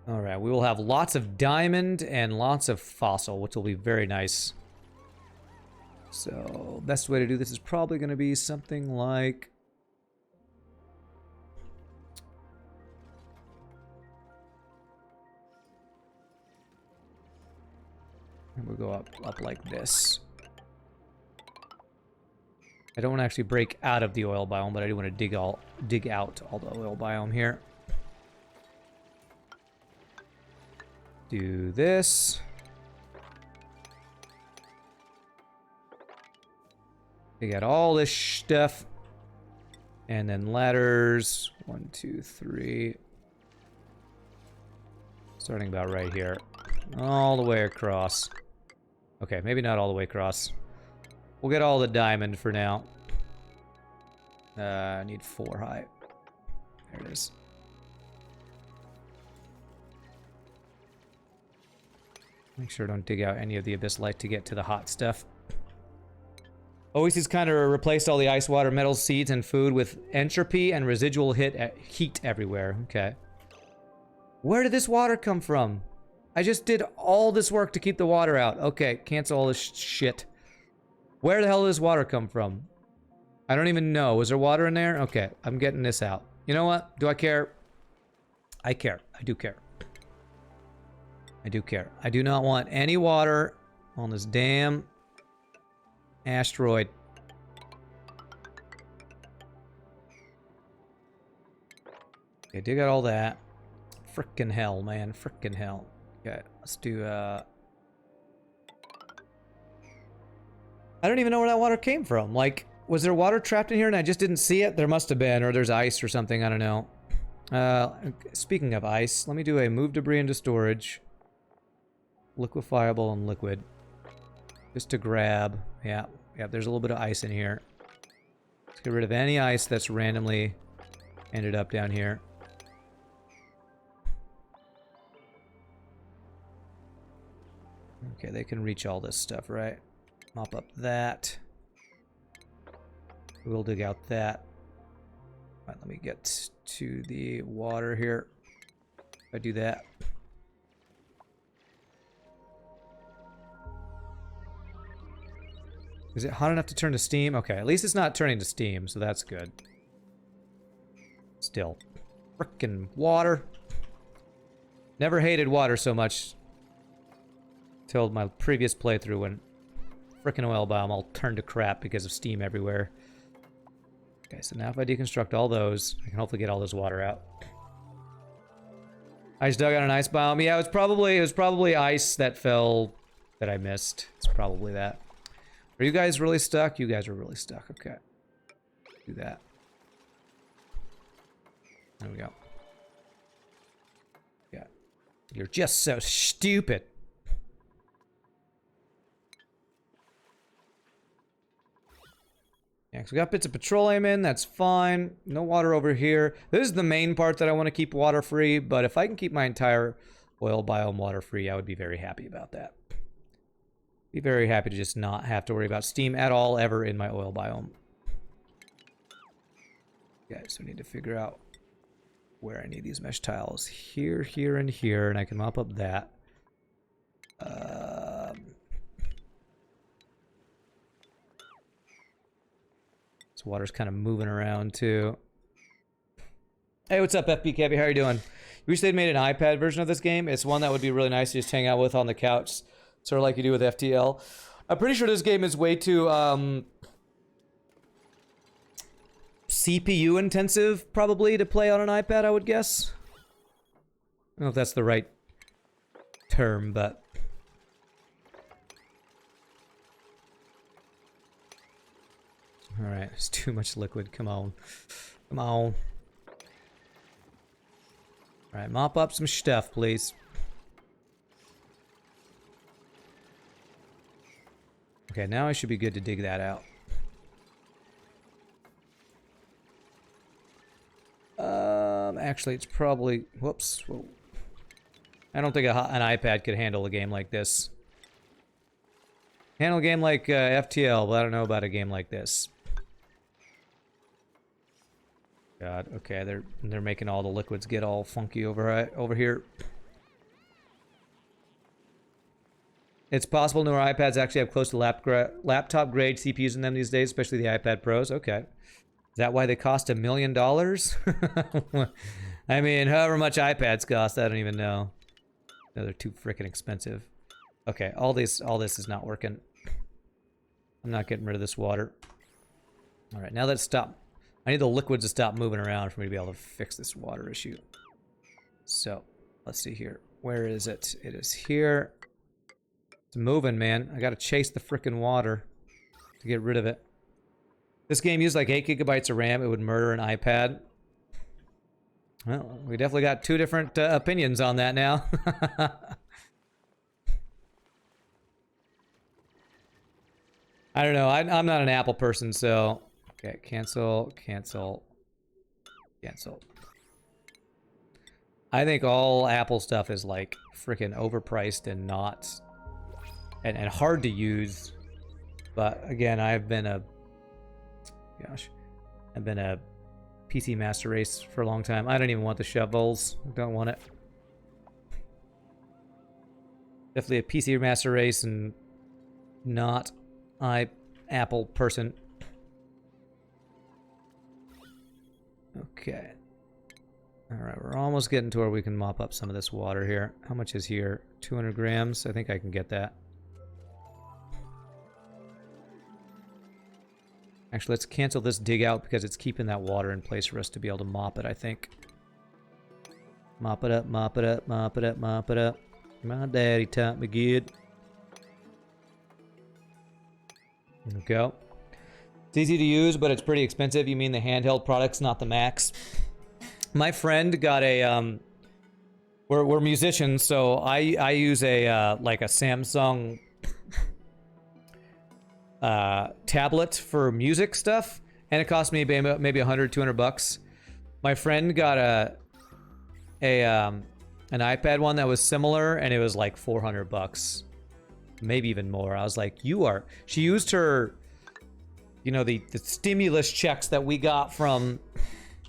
Alright, we will have lots of diamond and lots of fossil, which will be very nice. So, best way to do this is probably going to be something like... we'll go up like this. I don't want to actually break out of the oil biome, but I do want to dig out all the oil biome here. Do this. Dig out all this stuff. And then ladders. 1, 2, 3. Starting about right here. All the way across. Okay, maybe not all the way across. We'll get all the diamond for now. I need 4 high. There it is. Make sure I don't dig out any of the abyssite to get to the hot stuff. Oasis kind of replaced all the ice, water, metals, seeds, and food with entropy and residual heat everywhere. Okay. Where did this water come from? I just did all this work to keep the water out. Okay, cancel all this shit. Where the hell did this water come from? I don't even know. Was there water in there? Okay, I'm getting this out. You know what? Do I care? I care. I do care. I do care. I do not want any water on this damn asteroid. Okay, dig out all that. Frickin' hell, man. Frickin' hell. Okay, let's do, I don't even know where that water came from. Like, was there water trapped in here and I just didn't see it? There must have been, or there's ice or something, I don't know. Speaking of ice, let me do a move debris into storage. Liquefiable and liquid. Just to grab, yeah, there's a little bit of ice in here. Let's get rid of any ice that's randomly ended up down here. Okay, they can reach all this stuff, right? Mop up that. We'll dig out that. All right, let me get to the water here. If I do that. Is it hot enough to turn to steam? Okay, at least it's not turning to steam, so that's good. Still. Frickin' water. Never hated water so much till my previous playthrough when frickin' oil biome all turned to crap because of steam everywhere. Okay, so now if I deconstruct all those, I can hopefully get all this water out. I just dug out an ice biome. Yeah, it was probably ice that fell that I missed. It's probably that. Are you guys really stuck? You guys are really stuck. Okay. Do that. There we go. Yeah. You're just so stupid. Yeah, because we got bits of petroleum in, that's fine. No water over here. This is the main part that I want to keep water free, but if I can keep my entire oil biome water free, I would be very happy about that. Be very happy to just not have to worry about steam at all ever in my oil biome. Okay, so we need to figure out where I need these mesh tiles. Here, here, and here, and I can mop up that. This water's kind of moving around too. Hey, what's up, FB Cabby? How are you doing? You wish they'd made an iPad version of this game. It's one that would be really nice to just hang out with on the couch, sort of like you do with FTL. I'm pretty sure this game is way too CPU intensive, probably, to play on an iPad, I would guess. I don't know if that's the right term, but... Alright, there's too much liquid. Come on. Come on. Alright, mop up some stuff, please. Okay, now I should be good to dig that out. Actually, it's probably... Whoops. Whoa. I don't think an iPad could handle a game like this. Handle a game like FTL, but I don't know about a game like this. God, okay, they're making all the liquids get all funky over here. It's possible newer iPads actually have close to laptop grade CPUs in them these days, especially the iPad Pros. Okay. Is that why they cost $1 million? I mean, however much iPads cost, I don't even know. No, they're too freaking expensive. Okay, all this is not working. I'm not getting rid of this water. All right, now let's stop. I need the liquids to stop moving around for me to be able to fix this water issue. So, let's see here. Where is it? It is here. It's moving, man. I gotta chase the frickin' water to get rid of it. This game used like 8 gigabytes of RAM. It would murder an iPad. Well, we definitely got two different opinions on that now. I don't know. I'm not an Apple person, so... Okay, cancel, cancel, cancel. I think all Apple stuff is like freaking overpriced and not... And hard to use. But again, I've been a PC master race for a long time. I don't even want the shovels. I don't want it. Definitely a PC master race and not Apple person. Okay. Alright, we're almost getting to where we can mop up some of this water here. How much is here? 200 grams? I think I can get that. Actually, let's cancel this dig out because it's keeping that water in place for us to be able to mop it, I think. Mop it up, mop it up, mop it up, mop it up. My daddy taught me good. There we go. It's easy to use, but it's pretty expensive. You mean the handheld products, not the Macs? My friend got a... We're musicians, so I use a like a Samsung... tablet for music stuff, and it cost me maybe 100, 200 bucks. My friend got an iPad one that was similar, and it was like 400 bucks, maybe even more. I was like, she used her, you know, the stimulus checks that we got from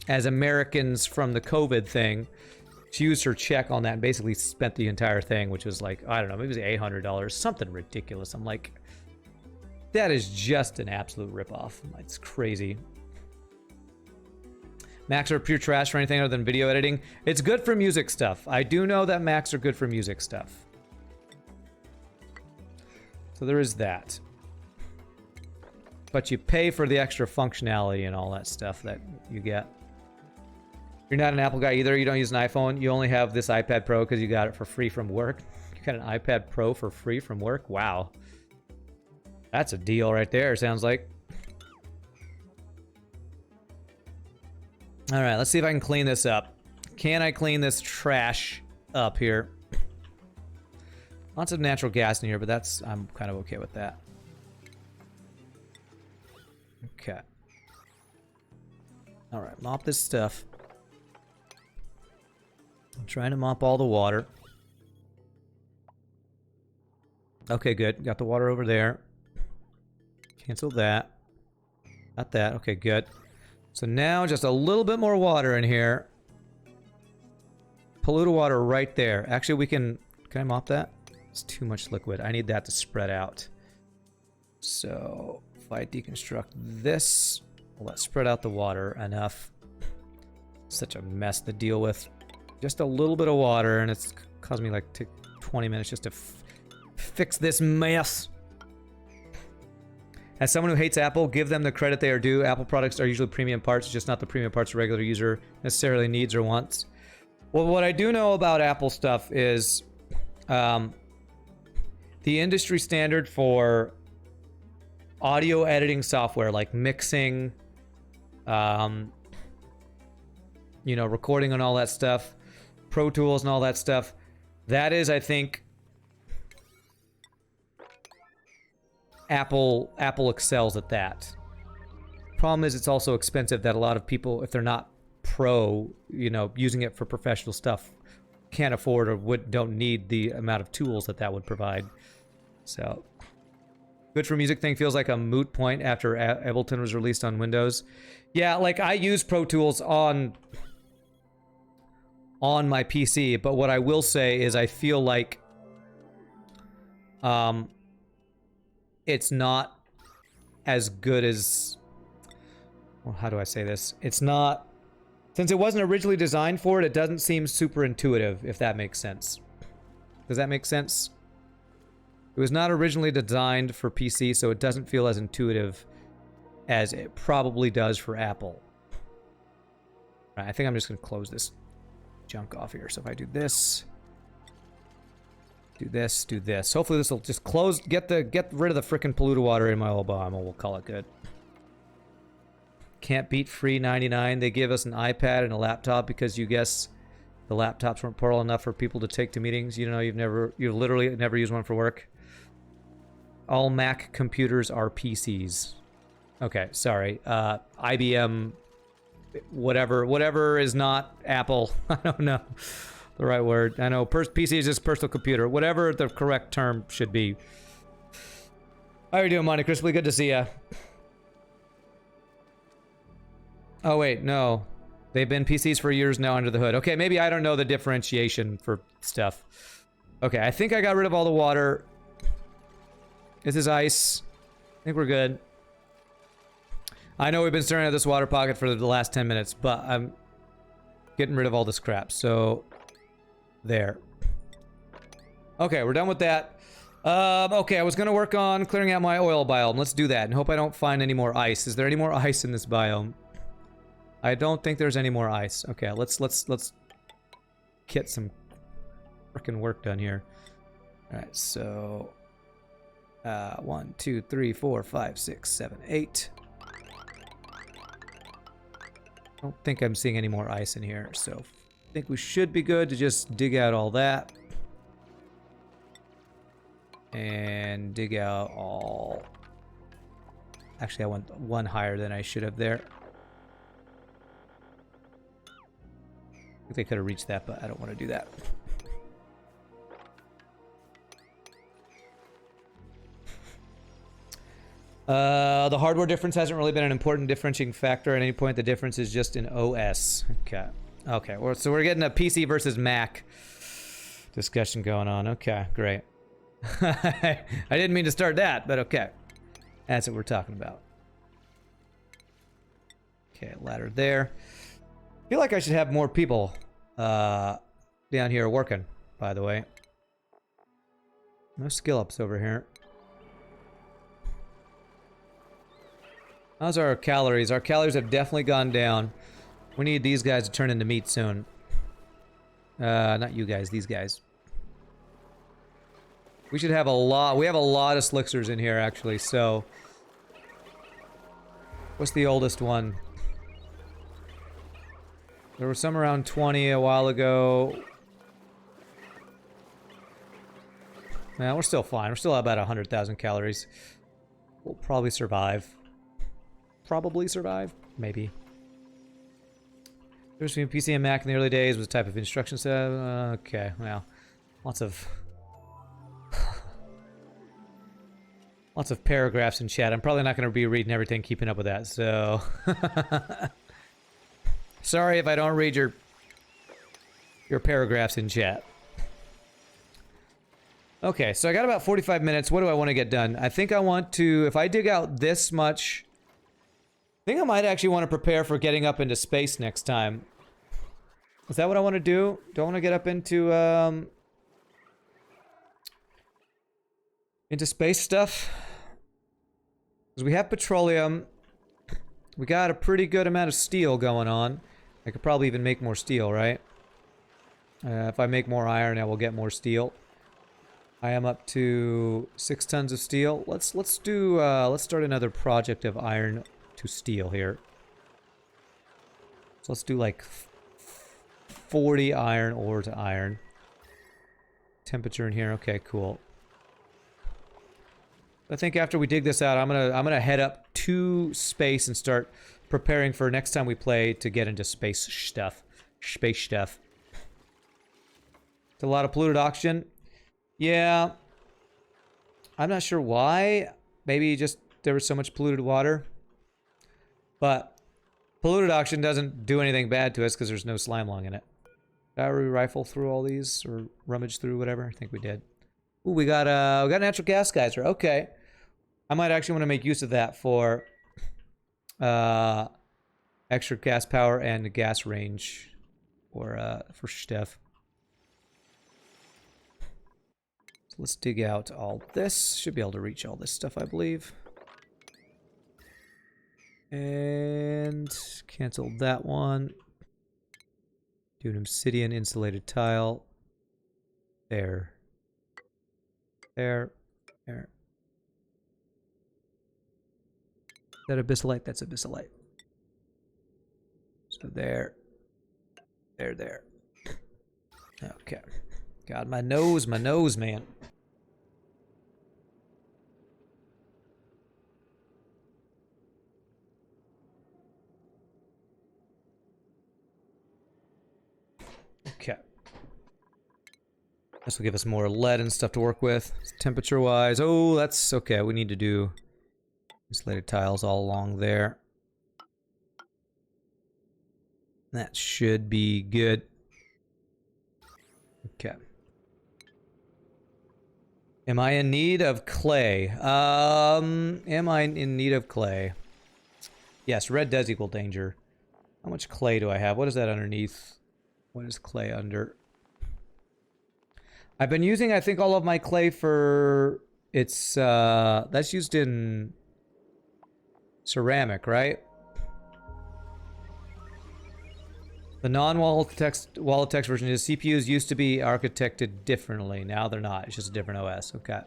as Americans from the COVID thing. She used her check on that and basically spent the entire thing, which was like, I don't know, maybe it was $800, something ridiculous. I'm like, that is just an absolute ripoff. It's crazy. Macs are pure trash for anything other than video editing. It's good for music stuff. I do know that Macs are good for music stuff. So there is that. But you pay for the extra functionality and all that stuff that you get. You're not an Apple guy either. You don't use an iPhone. You only have this iPad Pro because you got it for free from work. You got an iPad Pro for free from work? Wow. That's a deal right there, sounds like. All right, let's see if I can clean this up. Can I clean this trash up here? Lots of natural gas in here, but I'm kind of okay with that. Okay. All right, mop this stuff. I'm trying to mop all the water. Okay, good. Got the water over there. Cancel that. Got that. Okay, good. So now just a little bit more water in here. Polluted water right there. Actually, we can I mop that? It's too much liquid. I need that to spread out. So if I deconstruct this, let's spread out the water enough. Such a mess to deal with. Just a little bit of water, and it's caused me like 20 minutes just to fix this mess. As someone who hates Apple, give them the credit they are due. Apple products are usually premium parts, just not the premium parts a regular user necessarily needs or wants. Well, what I do know about Apple stuff is the industry standard for audio editing software, like mixing, you know, recording and all that stuff, Pro Tools and all that stuff, that is, I think, Apple excels at that. Problem is, it's also expensive that a lot of people, if they're not pro, you know, using it for professional stuff, can't afford or don't need the amount of tools that would provide. So, Good for Music thing feels like a moot point after Ableton was released on Windows. Yeah, like I use Pro Tools on my PC, but what I will say is I feel like it's not as good as, well, how do I say this? It's not, since it wasn't originally designed for it, it doesn't seem super intuitive, if that makes sense. Does that make sense? It was not originally designed for PC, so it doesn't feel as intuitive as it probably does for Apple. All right, I think I'm just going to close this junk off here. So if I do this, do this, do this. Hopefully this will just close, get rid of the frickin' polluted water in my oil bomb, and we'll call it good. Can't beat free 99. They give us an iPad and a laptop because you guess the laptops weren't powerful enough for people to take to meetings. You know, you've literally never used one for work. All Mac computers are PCs. Okay, sorry. IBM, whatever is not Apple. I don't know the right word. I know PC is just personal computer. Whatever the correct term should be. How are you doing, Monty Crisply? Good to see ya. Oh wait, no. They've been PCs for years now under the hood. Okay, maybe I don't know the differentiation for stuff. Okay, I think I got rid of all the water. This is ice. I think we're good. I know we've been staring at this water pocket for the last 10 minutes, but I'm getting rid of all this crap. So, there. Okay, we're done with that. Okay, I was going to work on clearing out my oil biome. Let's do that and hope I don't find any more ice. Is there any more ice in this biome? I don't think there's any more ice. Okay, let's get some frickin' work done here. All right, so 1, 2, 3, 4, 5, 6, 7, 8. I don't think I'm seeing any more ice in here, so I think we should be good to just dig out all that. And dig out all... Actually, I went one higher than I should have there. I think they could have reached that, but I don't want to do that. The hardware difference hasn't really been an important differentiating factor at any point. The difference is just in OS. Okay. Okay, so we're getting a PC versus Mac discussion going on. Okay, great. I didn't mean to start that, but okay. That's what we're talking about. Okay, ladder there. I feel like I should have more people down here working, by the way. No skill ups over here. How's our calories? Our calories have definitely gone down. We need these guys to turn into meat soon. Not you guys, these guys. We should have a lot. We have a lot of Slicksters in here, actually, so... What's the oldest one? There were some around 20 a while ago. Nah, we're still fine. We're still at about 100,000 calories. We'll probably survive. Probably survive? Maybe. Difference between PC and Mac in the early days was a type of instruction set. Okay, well, lots of lots of paragraphs in chat. I'm probably not going to be reading everything, keeping up with that. So, sorry if I don't read your paragraphs in chat. Okay, so I got about 45 minutes. What do I want to get done? I think I want to, if I dig out this much, I think I might actually want to prepare for getting up into space next time. Is that what I want to do? Do I want to get up into space stuff? Because we have petroleum. We got a pretty good amount of steel going on. I could probably even make more steel, right? If I make more iron, I will get more steel. I am up to 6 tons of steel. Let's start another project of iron to steel here. So let's do like 40 iron ore to iron. Temperature in here, okay, cool. I think after we dig this out, I'm gonna head up to space and start preparing for next time we play to get into space stuff. Space stuff. It's a lot of polluted oxygen. Yeah. I'm not sure why. Maybe just there was so much polluted water. But polluted oxygen doesn't do anything bad to us because there's no slime lung in it. Did we rifle through all these or rummage through whatever? I think we did. Ooh, we got a natural gas geyser. Okay. I might actually want to make use of that for extra gas power and gas range for stuff. So let's dig out all this. Should be able to reach all this stuff, I believe. And cancel that one. Do an obsidian insulated tile. There. There. There. Is that abyssalite? That's abyssalite. So there. There, there. Okay. God, my nose, man. Okay. This will give us more lead and stuff to work with. Temperature-wise, oh, that's okay. We need to do insulated tiles all along there. That should be good. Okay. Am I in need of clay? Am I in need of clay? Yes, red does equal danger. How much clay do I have? What is that underneath? What is clay under? I've been using, I think, all of my clay for... It's, that's used in ceramic, right? The non-wall text version is CPUs used to be architected differently. Now they're not. It's just a different OS. Okay.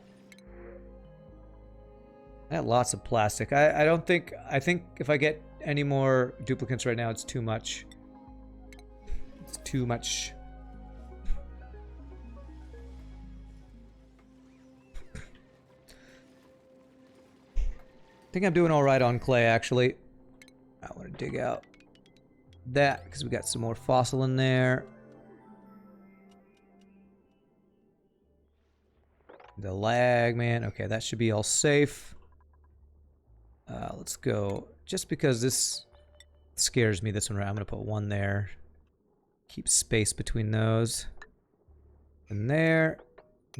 I got lots of plastic. I don't think... I think if I get any more duplicates right now, it's too much. It's too much. I think I'm doing all right on clay, actually. I want to dig out that because we got some more fossil in there. The lag, man. Okay, that should be all safe. Let's go. Just because this scares me, this one, right? I'm going to put one there. Keep space between those. And there.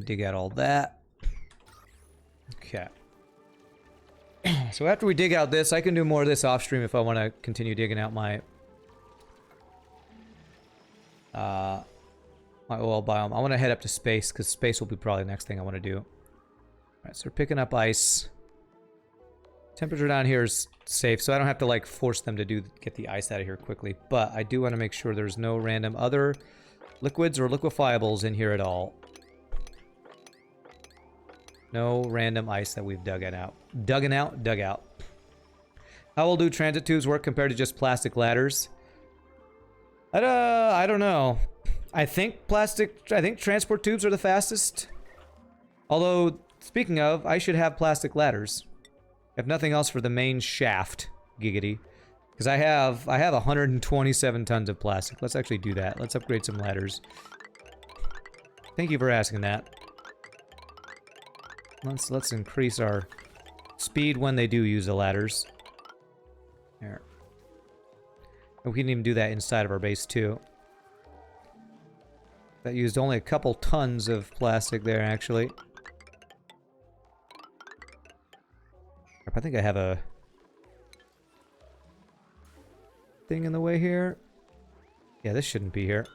Dig out all that. Okay. So after we dig out this, I can do more of this off stream if I want to continue digging out my my oil biome. I want to head up to space because space will be probably the next thing I want to do. All right, so we're picking up ice. Temperature down here is safe, so I don't have to like force them to get the ice out of here quickly. But I do want to make sure there's no random other liquids or liquefiables in here at all. No random ice that we've dug out. Dug out. How will do transit tubes work compared to just plastic ladders? I don't know. I think transport tubes are the fastest. Although, speaking of, I should have plastic ladders. If nothing else for the main shaft, giggity. Because I have 127 tons of plastic. Let's actually do that. Let's upgrade some ladders. Thank you for asking that. Let's increase our speed when they do use the ladders. There. We can even do that inside of our base too. That used only a couple tons of plastic there, actually. I think I have a thing in the way here. Yeah, this shouldn't be here.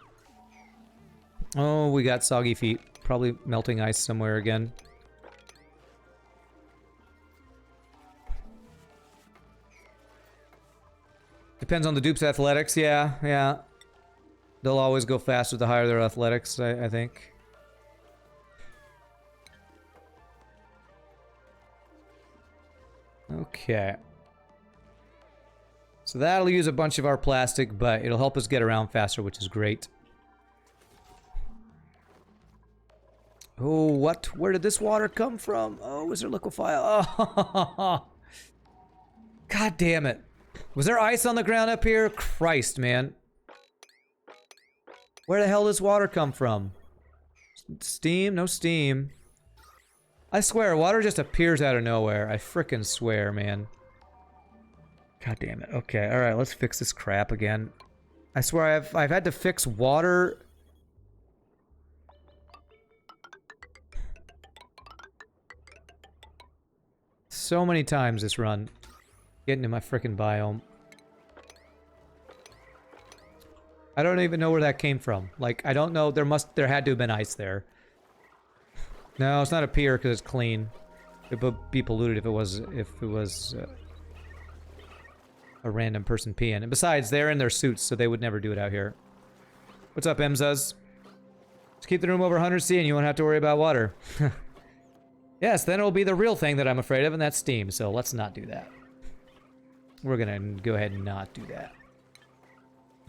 Oh, we got soggy feet. Probably melting ice somewhere again. Depends on the dupe's athletics. Yeah. They'll always go faster the higher their athletics, I think. Okay. So that'll use a bunch of our plastic, but it'll help us get around faster, which is great. Oh, what? Where did this water come from? Oh, is there liquefied? Oh, God damn it. Was there ice on the ground up here? Christ, man. Where the hell does water come from? Steam? No steam. I swear, water just appears out of nowhere. I frickin' swear, man. God damn it. Okay, alright, let's fix this crap again. I swear I've had to fix water so many times this run. Getting to my frickin' biome. I don't even know where that came from. Like, I don't know. There had to have been ice there. No, it's not a pier because it's clean. It would be polluted if it was a random person peeing. And besides, they're in their suits, so they would never do it out here. What's up, Emzas? Just keep the room over 100°C and you won't have to worry about water. Yes, then it'll be the real thing that I'm afraid of, and that's steam. So let's not do that. We're gonna go ahead and not do that.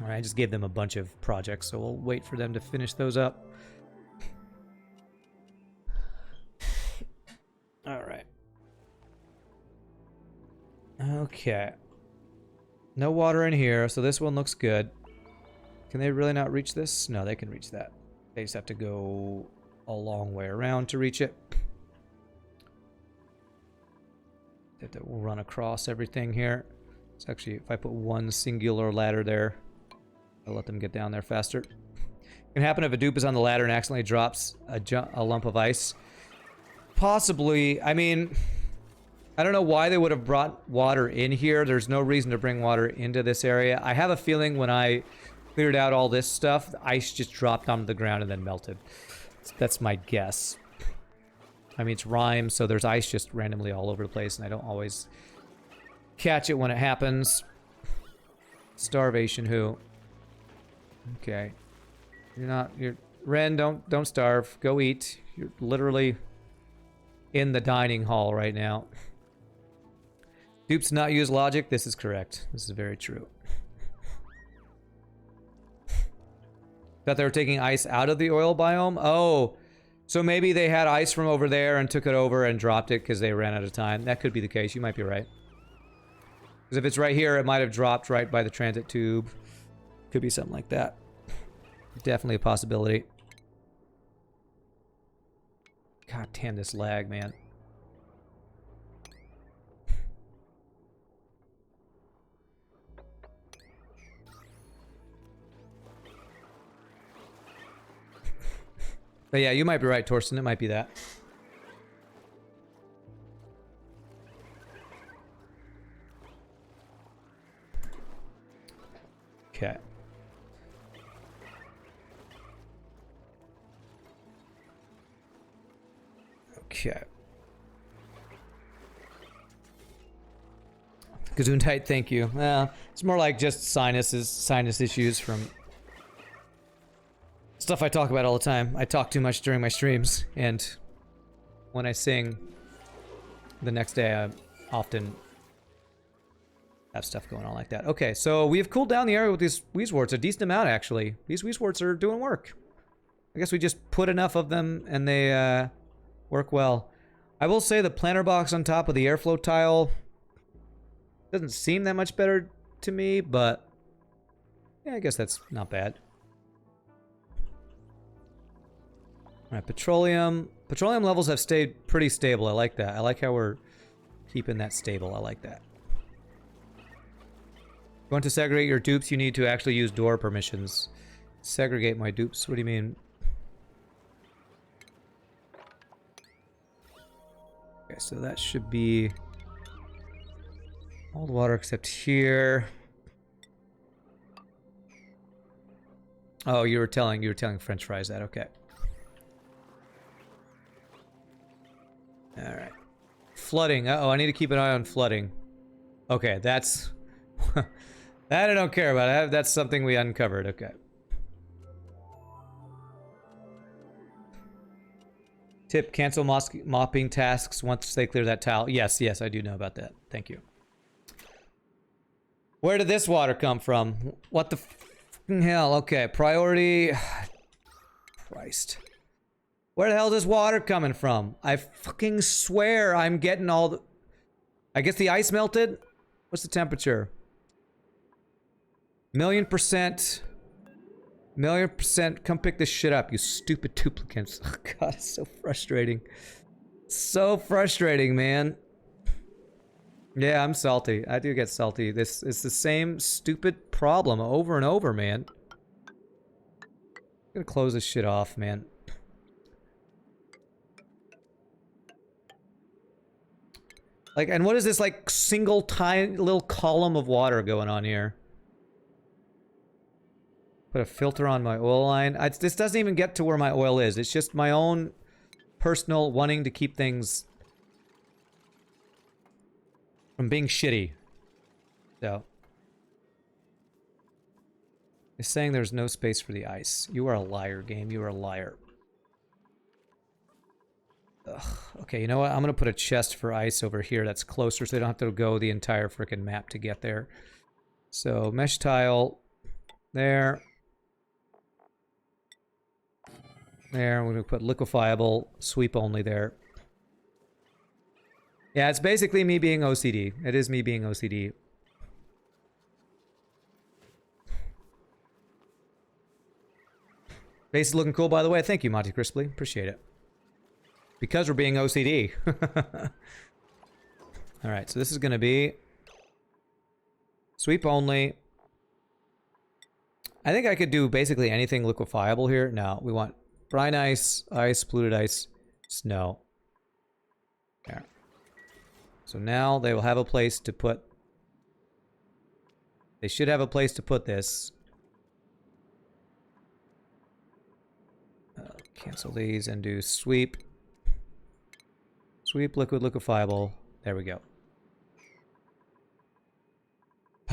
Alright, I just gave them a bunch of projects, so we'll wait for them to finish those up. Alright. Okay. No water in here, so this one looks good. Can they really not reach this? No, they can reach that. They just have to go a long way around to reach it. They have to run across everything here. It's actually, if I put one singular ladder there, I'll let them get down there faster. It can happen if a dupe is on the ladder and accidentally drops a lump of ice. Possibly. I mean, I don't know why they would have brought water in here. There's no reason to bring water into this area. I have a feeling when I cleared out all this stuff, the ice just dropped onto the ground and then melted. That's my guess. I mean, it's rhyme, so there's ice just randomly all over the place, and I don't always catch it when it happens. Starvation, who? Okay. You're Ren, don't starve. Go eat. You're literally in the dining hall right now. Dupes not use logic. This is correct. This is very true. Thought they were taking ice out of the oil biome? Oh, so maybe they had ice from over there and took it over and dropped it because they ran out of time. That could be the case. You might be right. Because if it's right here, it might have dropped right by the transit tube. Could be something like that. Definitely a possibility. God damn this lag, man. But yeah, you might be right, Torsten. It might be that. Okay. Okay. Gesundheit, thank you. It's more like just sinus issues from stuff I talk about all the time. I talk too much during my streams, and when I sing the next day, I often have stuff going on like that. Okay, so we've cooled down the area with these Weezeworts a decent amount, actually. These Weezeworts are doing work. I guess we just put enough of them and they work well. I will say the planter box on top of the airflow tile doesn't seem that much better to me, but yeah, I guess that's not bad. Alright, petroleum. Petroleum levels have stayed pretty stable. I like that. I like how we're keeping that stable. I like that. You want to segregate your dupes, you need to actually use door permissions. Segregate my dupes? What do you mean? Okay, so that should be all the water except here. Oh, you were telling French fries that. Okay. All right. Flooding. Uh-oh, I need to keep an eye on flooding. Okay, that's that I don't care about. That's something we uncovered. Okay. Tip, cancel mopping tasks once they clear that tile. Yes, yes, I do know about that. Thank you. Where did this water come from? What the fucking hell? Okay, priority. Christ. Where the hell is this water coming from? I fucking swear I'm getting all the... I guess the ice melted? What's the temperature? 1,000,000%. 1,000,000%. Come pick this shit up, you stupid duplicants. Oh god, it's so frustrating. So frustrating, man. Yeah, I'm salty. I do get salty. This is the same stupid problem over and over, man. I'm gonna close this shit off, man. Like, and what is this, like, single tiny little column of water going on here? Put a filter on my oil line. This doesn't even get to where my oil is. It's just my own personal wanting to keep things from being shitty. So. It's saying there's no space for the ice. You are a liar, game. You are a liar. Ugh. Okay, you know what? I'm gonna put a chest for ice over here that's closer so they don't have to go the entire frickin' map to get there. So, mesh tile. There. There, we're gonna put liquefiable, sweep only there. Yeah, it's basically me being OCD. It is me being OCD. Base is looking cool, by the way. Thank you, Monty Crisply. Appreciate it. Because we're being OCD. Alright, so this is gonna be sweep only. I think I could do basically anything liquefiable here. No, we want brine ice, ice, polluted ice, snow. There. So now they will have a place to put... They should have a place to put this. Cancel these and do sweep. Sweep, liquid, liquefiable. There we go.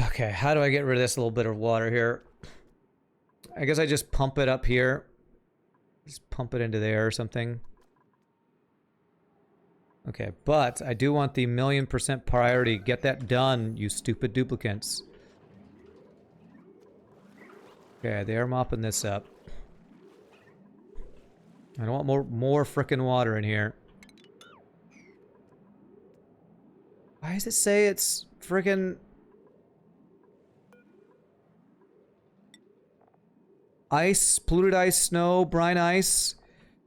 Okay, how do I get rid of this little bit of water here? I guess I just pump it up here. Just pump it into there or something. Okay, but I do want the 1,000,000% priority. Get that done, you stupid duplicants. Okay, they are mopping this up. I don't want more frickin' water in here. Why does it say it's frickin' ice, polluted ice, snow, brine ice,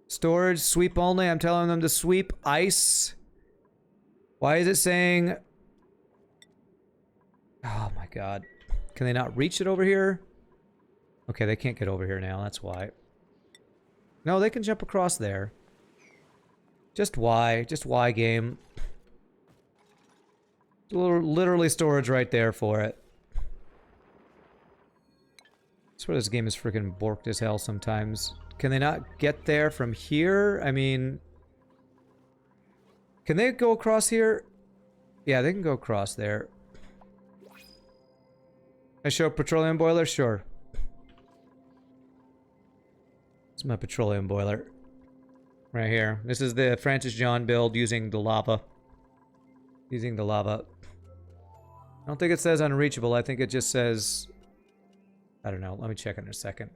storage, sweep only? I'm telling them to sweep ice. Why is it saying... Oh my god. Can they not reach it over here? Okay, they can't get over here now, that's why. No, they can jump across there. Just why? Just why, game? Literally storage right there for it. I swear this game is freaking borked as hell sometimes. Can they not get there from here? I mean... Can they go across here? Yeah, they can go across there. I show petroleum boiler? Sure. It's my petroleum boiler. Right here. This is the Francis John build using the lava. Using the lava. I don't think it says unreachable. I think it just says... I don't know. Let me check in a second.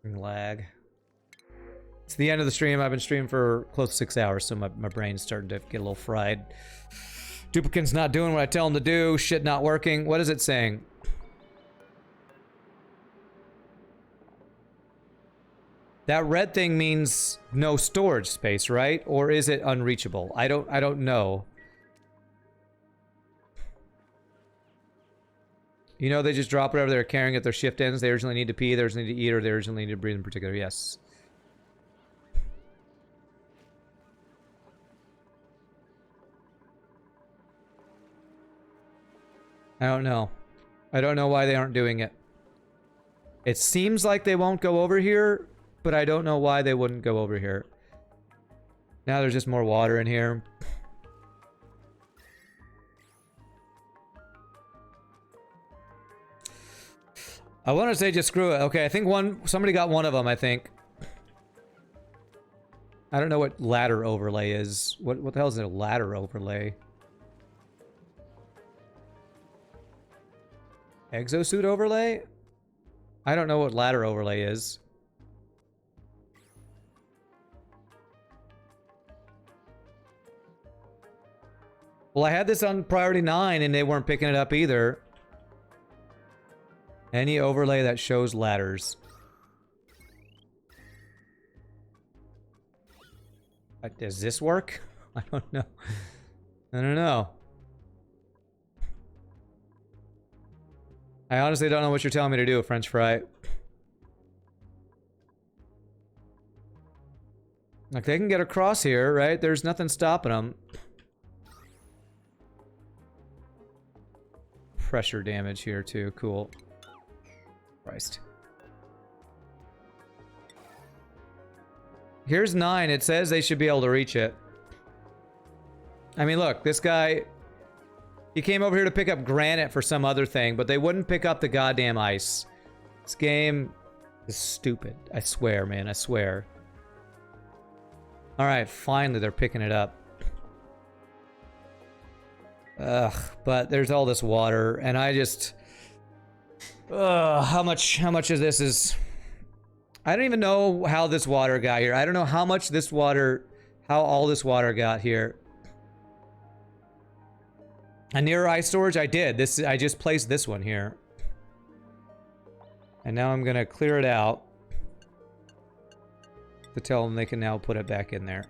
Lag. It's the end of the stream. I've been streaming for close to 6 hours, so my brain's starting to get a little fried. Duplicant's not doing what I tell him to do. Shit not working. What is it saying? That red thing means no storage space, right? Or is it unreachable? I don't know. You know, they just drop whatever they're carrying at their shift ends. They urgently need to pee, they urgently need to eat, or they urgently need to breathe in particular. Yes. I don't know. I don't know why they aren't doing it. It seems like they won't go over here, but I don't know why they wouldn't go over here. Now there's just more water in here. I want to say just screw it. Okay, I think somebody got one of them, I think. I don't know what ladder overlay is. What the hell is a ladder overlay? Exosuit overlay? I don't know what ladder overlay is. Well, I had this on priority 9 and they weren't picking it up either. Any overlay that shows ladders. Does this work? I don't know. I don't know. I honestly don't know what you're telling me to do, French fry. Like, they can get across here, right? There's nothing stopping them. Pressure damage here, too. Cool. Christ. Here's 9. It says they should be able to reach it. I mean, look, this guy... He came over here to pick up granite for some other thing, but they wouldn't pick up the goddamn ice. This game is stupid. I swear, man. I swear. Alright, finally they're picking it up. Ugh, but there's all this water, and I just... how much of this is... I don't even know how this water got here. I don't know how much this water... How all this water got here. A near ice storage? I did. I just placed this one here. And now I'm gonna clear it out. To tell them they can now put it back in there.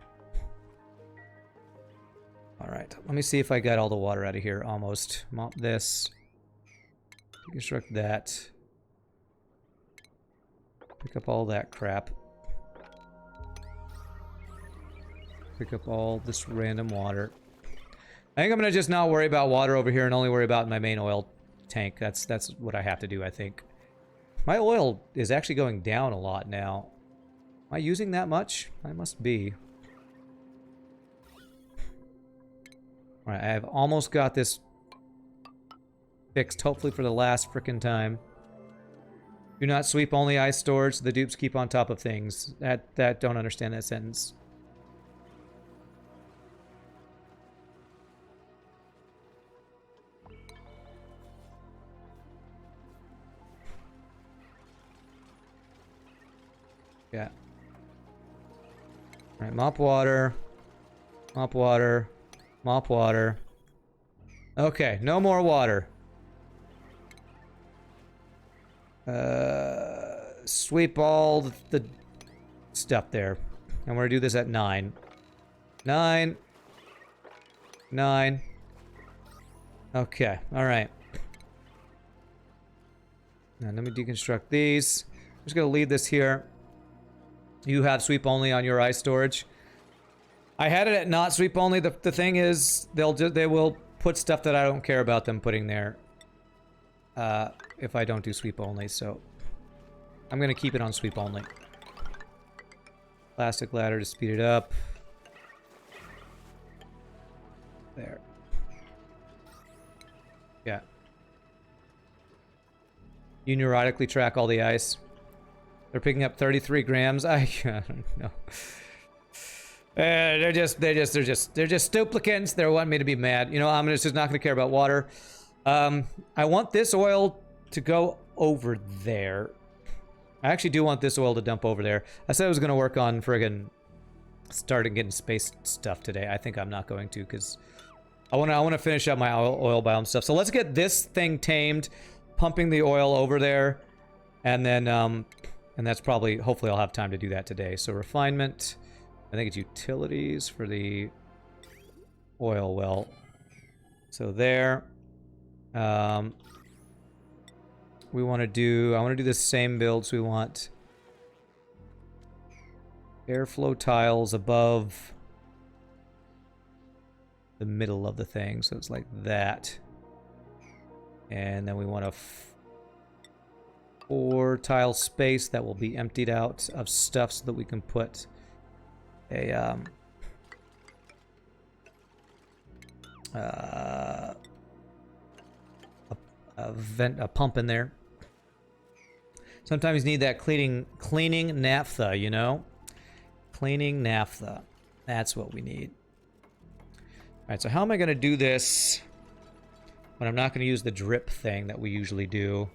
Alright, let me see if I got all the water out of here. Almost. Mop this. Deconstruct that. Pick up all that crap. Pick up all this random water. I think I'm gonna just not worry about water over here and only worry about my main oil tank. That's what I have to do, I think. My oil is actually going down a lot now. Am I using that much? I must be. Alright, I have almost got this fixed, hopefully for the last frickin' time. Do not sweep only ice storage so the dupes keep on top of things. That don't understand that sentence. Yeah. Alright, mop water. Mop water. Mop water. Okay, no more water. Sweep all the stuff there. And we're gonna do this at 9. 9. 9. Okay, alright. Now let me deconstruct these. I'm just gonna leave this here. You have sweep only on your ice storage. I had it at not sweep only. The thing is, they will put stuff that I don't care about them putting there. If I don't do sweep only, so I'm gonna keep it on sweep only. Plastic ladder to speed it up. There. Yeah. You neurotically track all the ice. They're picking up 33 grams. I don't know. They're just duplicants. They want me to be mad. You know, I'm just not gonna care about water. I want this oil to go over there. I actually do want this oil to dump over there. I said I was gonna work on friggin' starting getting space stuff today. I think I'm not going to because I wanna finish up my oil biome stuff. So let's get this thing tamed, pumping the oil over there, and then and that's probably, hopefully I'll have time to do that today. So refinement, I think it's utilities for the oil well. So there. We want to do, I want to do the same build, so we want airflow tiles above the middle of the thing, so it's like that. And then we want a 4 tile space that will be emptied out of stuff so that we can put a pump in there. Sometimes you need that cleaning naphtha, you know? Cleaning naphtha. That's what we need. Alright, so how am I going to do this when I'm not going to use the drip thing that we usually do?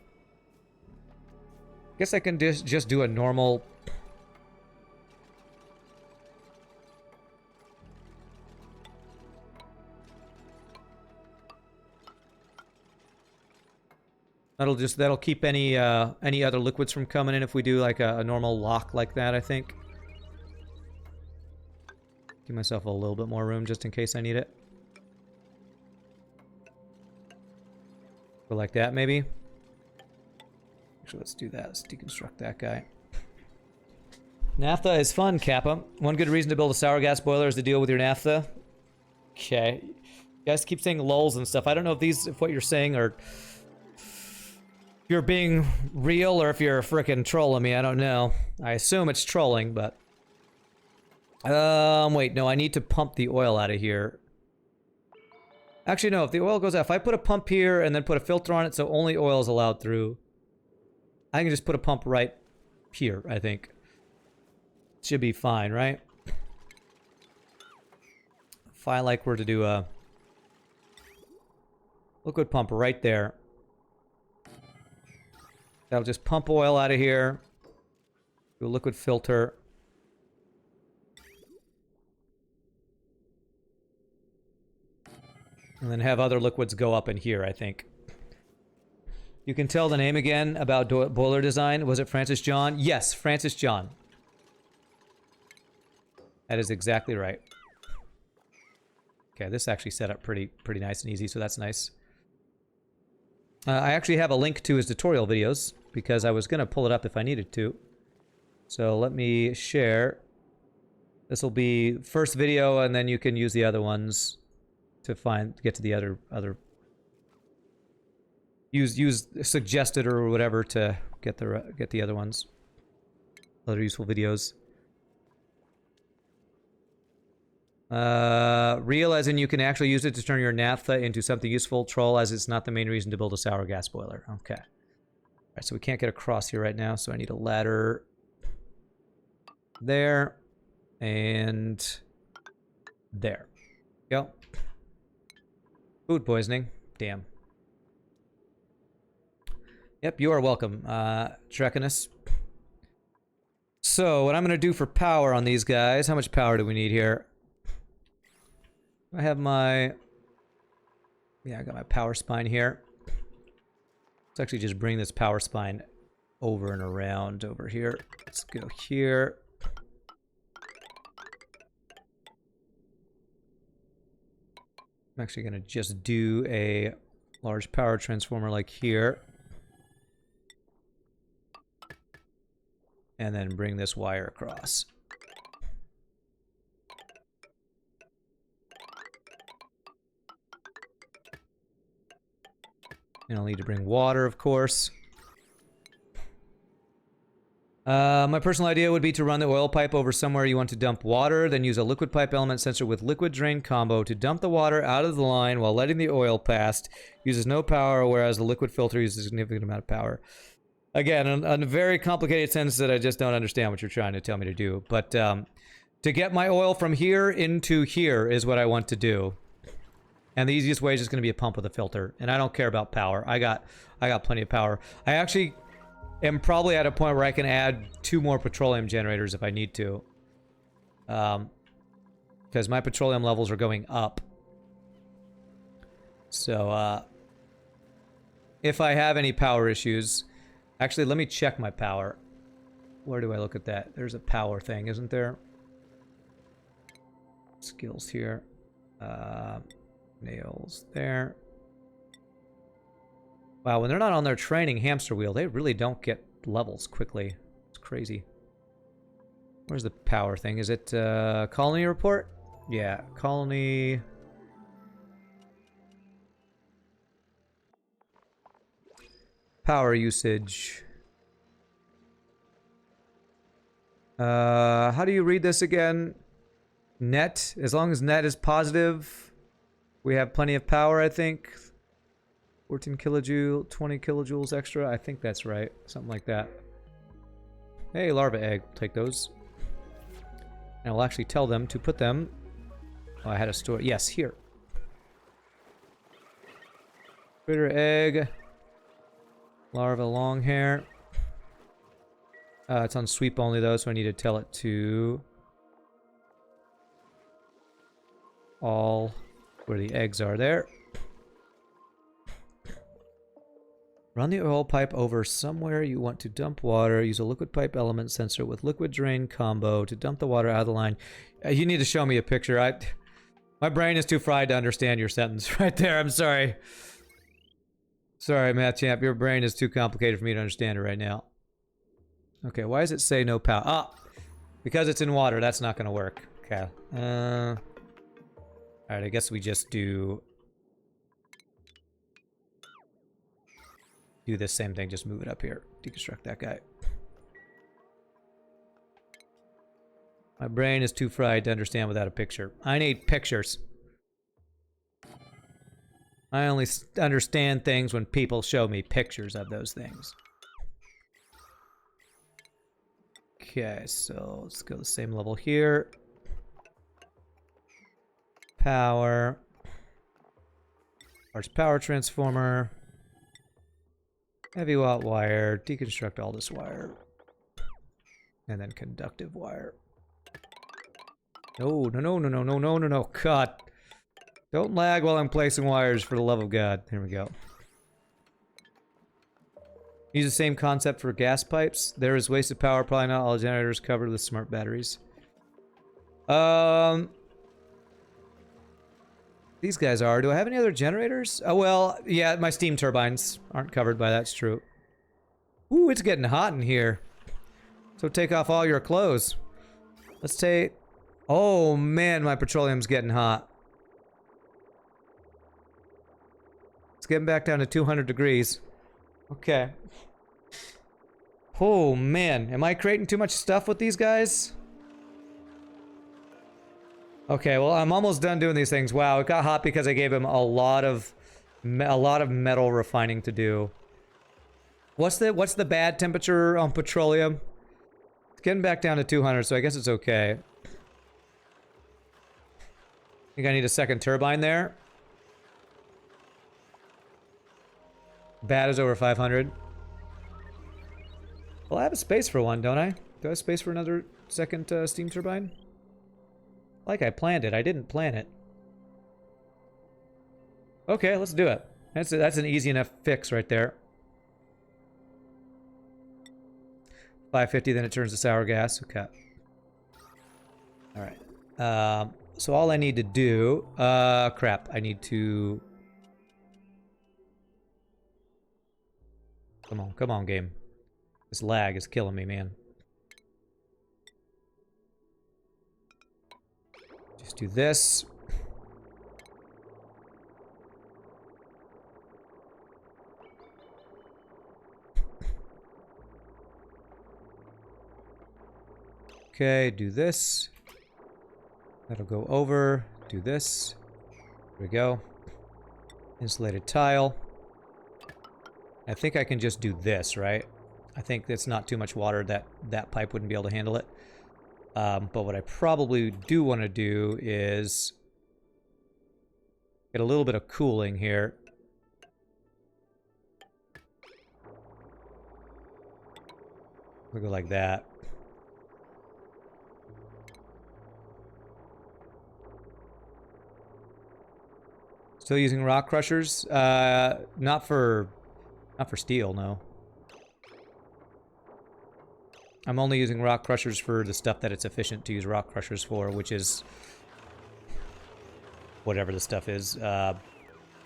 I guess I can just do a normal... That'll keep any other liquids from coming in if we do like a normal lock like that, I think. Give myself a little bit more room just in case I need it. Go like that, maybe. Actually, let's do that. Let's deconstruct that guy. Naphtha is fun, Kappa. One good reason to build a sour gas boiler is to deal with your naphtha. Okay. You guys keep saying lulls and stuff. I don't know if what you're saying are... If you're being real or if you're frickin' trolling me, I don't know. I assume it's trolling, but... wait, no, I need to pump the oil out of here. Actually, no, if the oil goes out, if I put a pump here and then put a filter on it so only oil is allowed through, I can just put a pump right here, I think. Should be fine, right? If I like were to do a liquid pump right there, that'll just pump oil out of here. Do a liquid filter. And then have other liquids go up in here, I think. You can tell the name again about boiler design. Was it Francis John? Yes, Francis John. That is exactly right. Okay, this actually set up pretty nice and easy, so that's nice. I actually have a link to his tutorial videos because I was going to pull it up if I needed to. So let me share. This will be first video, and then you can use the other ones to get to the other use suggested or whatever to get the other ones, other useful videos. Real as in you can actually use it to turn your naphtha into something useful. Troll as it's not the main reason to build a sour gas boiler. Okay. Alright, so we can't get across here right now, so I need a ladder there and there. Go. Food poisoning. Damn. Yep, you are welcome, Trekinus. So, what I'm going to do for power on these guys, how much power do we need here? I have my... Yeah, I got my power spine here. Let's actually just bring this power spine over and around over here. Let's go here. I'm actually going to just do a large power transformer like here. And then bring this wire across. And I'll need to bring water, of course. My personal idea would be to run the oil pipe over somewhere you want to dump water, then use a liquid pipe element sensor with liquid drain combo to dump the water out of the line while letting the oil pass. Uses no power, whereas the liquid filter uses a significant amount of power. Again, a very complicated sentence that I just don't understand what you're trying to tell me to do. But To get my oil from here into here is what I want to do. And the easiest way is just going to be a pump with a filter. And I don't care about power. I got plenty of power. I actually am probably at a point where I can add 2 more petroleum generators if I need to. Because my petroleum levels are going up. So, if I have any power issues... Actually, let me check my power. Where do I look at that? There's a power thing, isn't there? Skills here. Nails there. Wow, when they're not on their training hamster wheel, they really don't get levels quickly. It's crazy. Where's the power thing? Is it colony report? Yeah, colony. Power usage. How do you read this again? Net. As long as net is positive, we have plenty of power, I think. 14 kilojoule, 20 kilojoules extra. I think that's right. Something like that. Hey, larva egg. Take those. And I'll actually tell them to put them... Oh, I had a store. Yes, here. Critter egg. Larva long hair. It's on sweep only though, so I need to tell it to... all where the eggs are there. Run the oil pipe over somewhere you want to dump water. Use a liquid pipe element sensor with liquid drain combo to dump the water out of the line. You need to show me a picture. My brain is too fried to understand your sentence right there. I'm sorry. Sorry, Matt Champ. Your brain is too complicated for me to understand it right now. Okay, why does it say no power? Ah! Because it's in water. That's not going to work. Okay. Alright, I guess we just do this same thing. Just move it up here. Deconstruct that guy. My brain is too fried to understand without a picture. I need pictures. I only understand things when people show me pictures of those things. Okay, so let's go the same level here. Power. Large power transformer. Heavy watt wire. Deconstruct all this wire. And then conductive wire. No, no, no, no, no, no, no, no, no. God. Don't lag while I'm placing wires, for the love of God. Here we go. Use the same concept for gas pipes. There is wasted power. Probably not all generators covered with smart batteries. These guys are. Do I have any other generators? Oh, well, yeah, my steam turbines aren't covered by that. It's true. Ooh, it's getting hot in here. So take off all your clothes. Let's take... Oh, man, my petroleum's getting hot. It's getting back down to 200 degrees. Okay. Oh, man. Am I creating too much stuff with these guys? Okay, well, I'm almost done doing these things. Wow, it got hot because I gave him a lot of metal refining to do. What's the bad temperature on petroleum? It's getting back down to 200, so I guess it's okay. I think I need a second turbine there. Bad is over 500. Well, I have a space for one, don't I? Do I have space for another second steam turbine? Like I planned it. I didn't plan it. Okay, let's do it. That's an easy enough fix right there. 550, then it turns to sour gas. Okay. Alright. So all I need to do... crap. I need to... Come on, game. This lag is killing me, man. Just do this. Okay, do this. That'll go over. Do this. There we go. Insulated tile. I think I can just do this, right? I think it's not too much water that pipe wouldn't be able to handle it. But what I probably do want to do is get a little bit of cooling here. We'll go like that. Still using rock crushers? Not for steel, no. I'm only using rock crushers for the stuff that it's efficient to use rock crushers for, which is whatever the stuff is.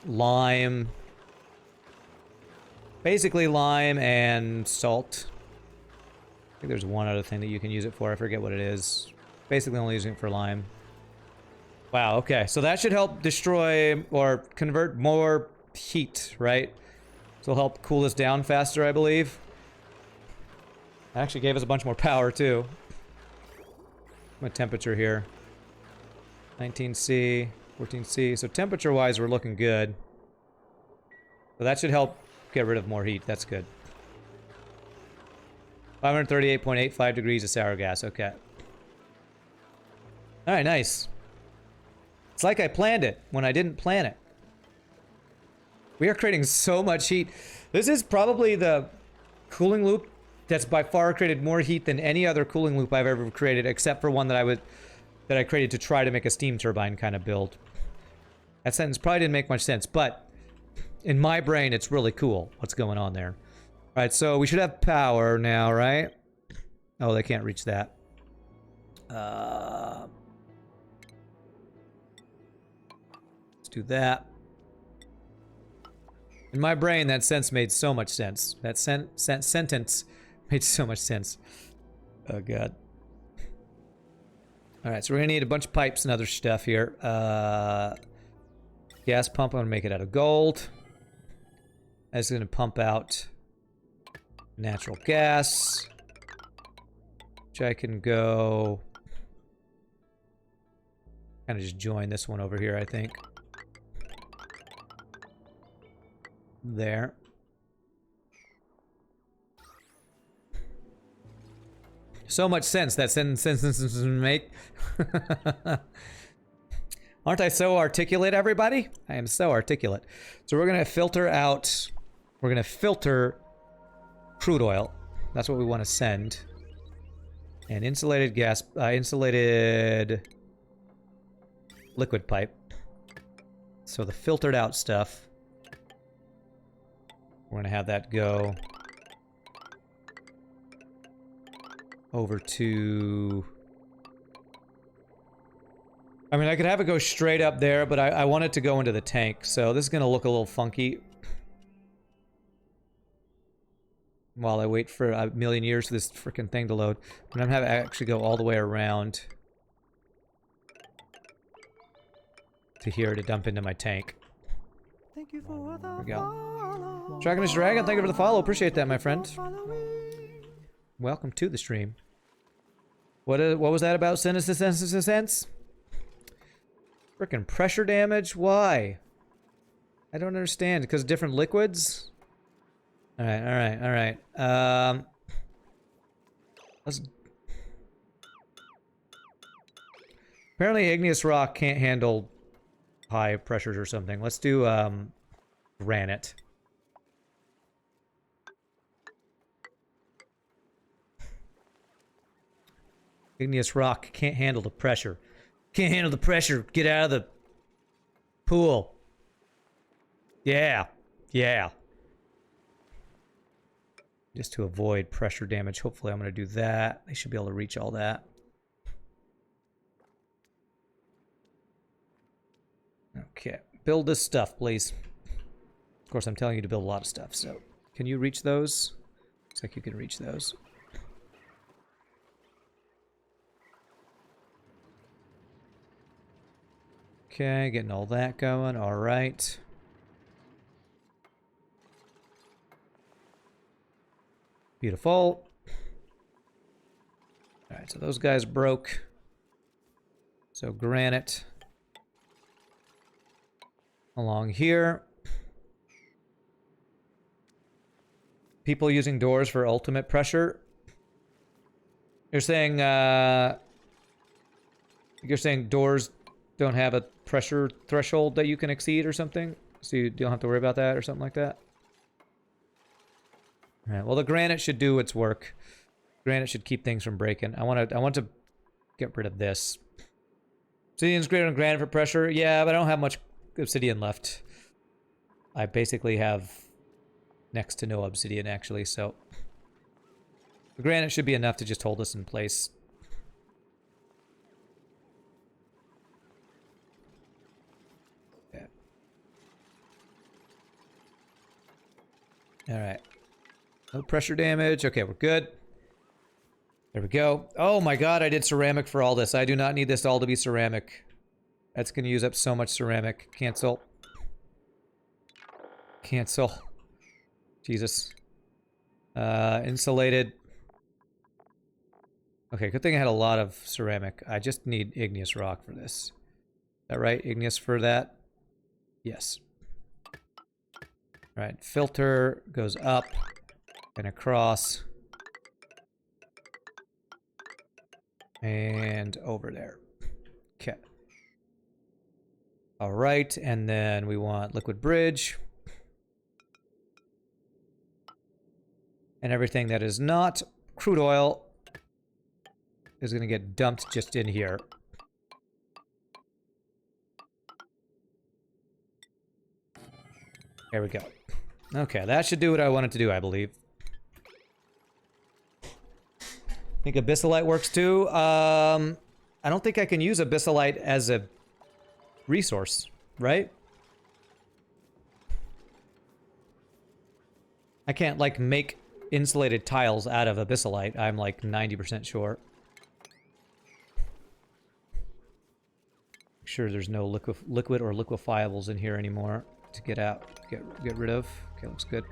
Lime. Basically lime and salt. I think there's one other thing that you can use it for. I forget what it is. Basically only using it for lime. Wow, okay. So that should help destroy or convert more heat, right? So it'll help cool this down faster, I believe. It actually gave us a bunch more power, too. My temperature here. 19C, 14C. So temperature-wise, we're looking good. So that should help get rid of more heat. That's good. 538.85 degrees of sour gas. Okay. Alright, nice. It's like I planned it when I didn't plan it. We are creating so much heat. This is probably the cooling loop that's by far created more heat than any other cooling loop I've ever created, except for one that I created to try to make a steam turbine kind of build. That sentence probably didn't make much sense, but in my brain, it's really cool what's going on there. All right, so we should have power now, right? Oh, they can't reach that. Let's do that. In my brain, that sense made so much sense. That sentence made so much sense. Oh, God. All right, so we're going to need a bunch of pipes and other stuff here. Gas pump, I'm going to make it out of gold. That's going to pump out natural gas. Which I can go... kind of just join this one over here, I think. There. So much sense that sentence make. Aren't I so articulate, everybody? I am so articulate. So we're gonna filter out. We're gonna filter crude oil. That's what we want to send. And insulated gas, insulated liquid pipe. So the filtered out stuff. We're gonna have that go over to... I mean, I could have it go straight up there, but I want it to go into the tank, so this is gonna look a little funky. While I wait for a million years for this freaking thing to load. And I'm gonna have it actually go all the way around to here to dump into my tank. Thank you for the There we go. Dragon's Dragon, thank you for the follow. Appreciate that, my friend. Welcome to the stream. What was that about? Sense? Frickin' pressure damage? Why? I don't understand. Because different liquids? Alright. Let's... Apparently igneous rock can't handle high pressures or something. Let's do, granite. Igneous rock can't handle the pressure. Can't handle the pressure. Get out of the pool. Yeah. Just to avoid pressure damage. Hopefully I'm going to do that. They should be able to reach all that. Okay. Build this stuff, please. Of course, I'm telling you to build a lot of stuff, so... Can you reach those? Looks like you can reach those. Okay, getting all that going. All right. Beautiful. All right, so those guys broke. So granite along here. People using doors for ultimate pressure. You're saying You're saying doors don't have a pressure threshold that you can exceed or something? So you don't have to worry about that or something like that? Alright, well the granite should do its work. Granite should keep things from breaking. I want to get rid of this. Obsidian's greater than granite for pressure. Yeah, but I don't have much obsidian left. I basically have next to no obsidian actually, so the granite should be enough to just hold us in place. Yeah. Alright. No pressure damage. Okay, we're good. There we go. Oh my god, I did ceramic for all this. I do not need this all to be ceramic. That's going to use up so much ceramic. Cancel. Cancel. Jesus. Insulated. Okay, good thing I had a lot of ceramic. I just need igneous rock for this. Is that right? Igneous for that? Yes. Alright, filter goes up and across. And over there. Okay. Alright, and then we want liquid bridge. And everything that is not crude oil is going to get dumped just in here. There we go. Okay, that should do what I wanted to do, I believe. I think abyssalite works too. I don't think I can use abyssalite as a resource, right? I can't, like, make insulated tiles out of abyssalite. I'm, like, 90% sure. Make sure there's no liquid or liquefiables in here anymore to get out, get rid of. Okay, looks good.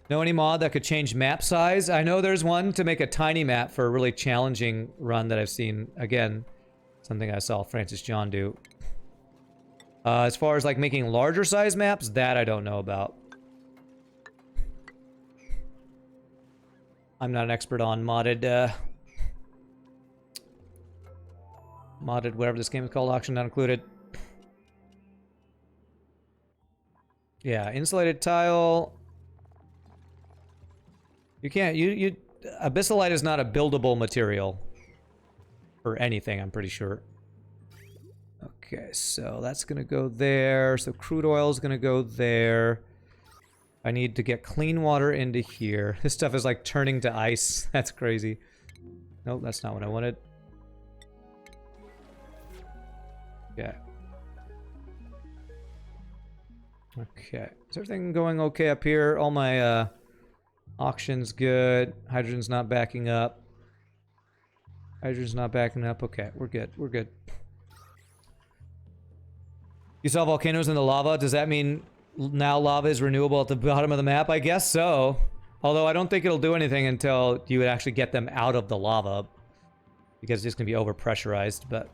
Know any mod that could change map size? I know there's one to make a tiny map for a really challenging run that I've seen. Again, something I saw Francis John do. As far as like making larger size maps, that I don't know about. I'm not an expert on modded, whatever this game is called, auction not included. Yeah, insulated tile. You can't, abyssalite is not a buildable material for anything, I'm pretty sure. Okay, so that's gonna go there. So crude oil is gonna go there. I need to get clean water into here. This stuff is like turning to ice. That's crazy. Nope, that's not what I wanted. Yeah. Okay. Is everything going okay up here? All my, auction's good. Hydrogen's not backing up. Hydrogen's not backing up. Okay, we're good. We're good. You saw volcanoes in the lava. Does that mean now lava is renewable at the bottom of the map? I guess so. Although I don't think it'll do anything until you would actually get them out of the lava. Because it's going to be overpressurized, but...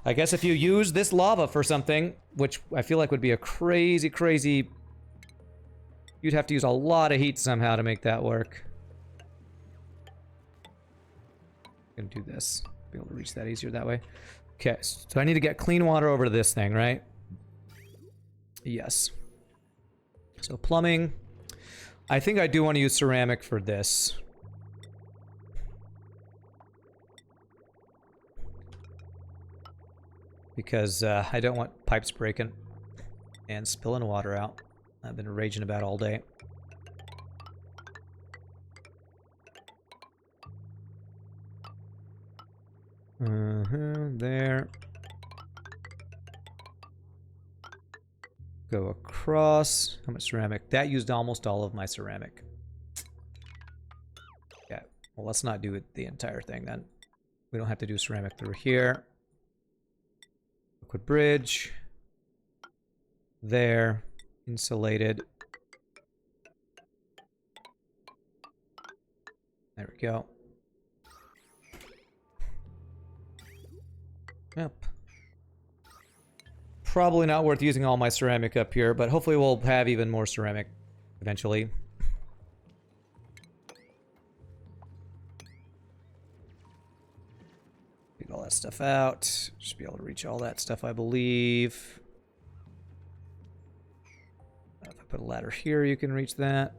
I guess if you use this lava for something, which I feel like would be a crazy, crazy... You'd have to use a lot of heat somehow to make that work. I'm gonna do this. Be able to reach that easier that way. Okay, so I need to get clean water over to this thing, right? Yes. So plumbing. I think I do want to use ceramic for this. Because I don't want pipes breaking and spilling water out. I've been raging about all day. There. Go across. How much ceramic? That used almost all of my ceramic. Yeah. Well, let's not do it the entire thing then. We don't have to do ceramic through here. Liquid bridge. There. Insulated. There we go. Yep. Probably not worth using all my ceramic up here, but hopefully we'll have even more ceramic eventually. stuff out. Should be able to reach all that stuff, I believe. If I put a ladder here, you can reach that.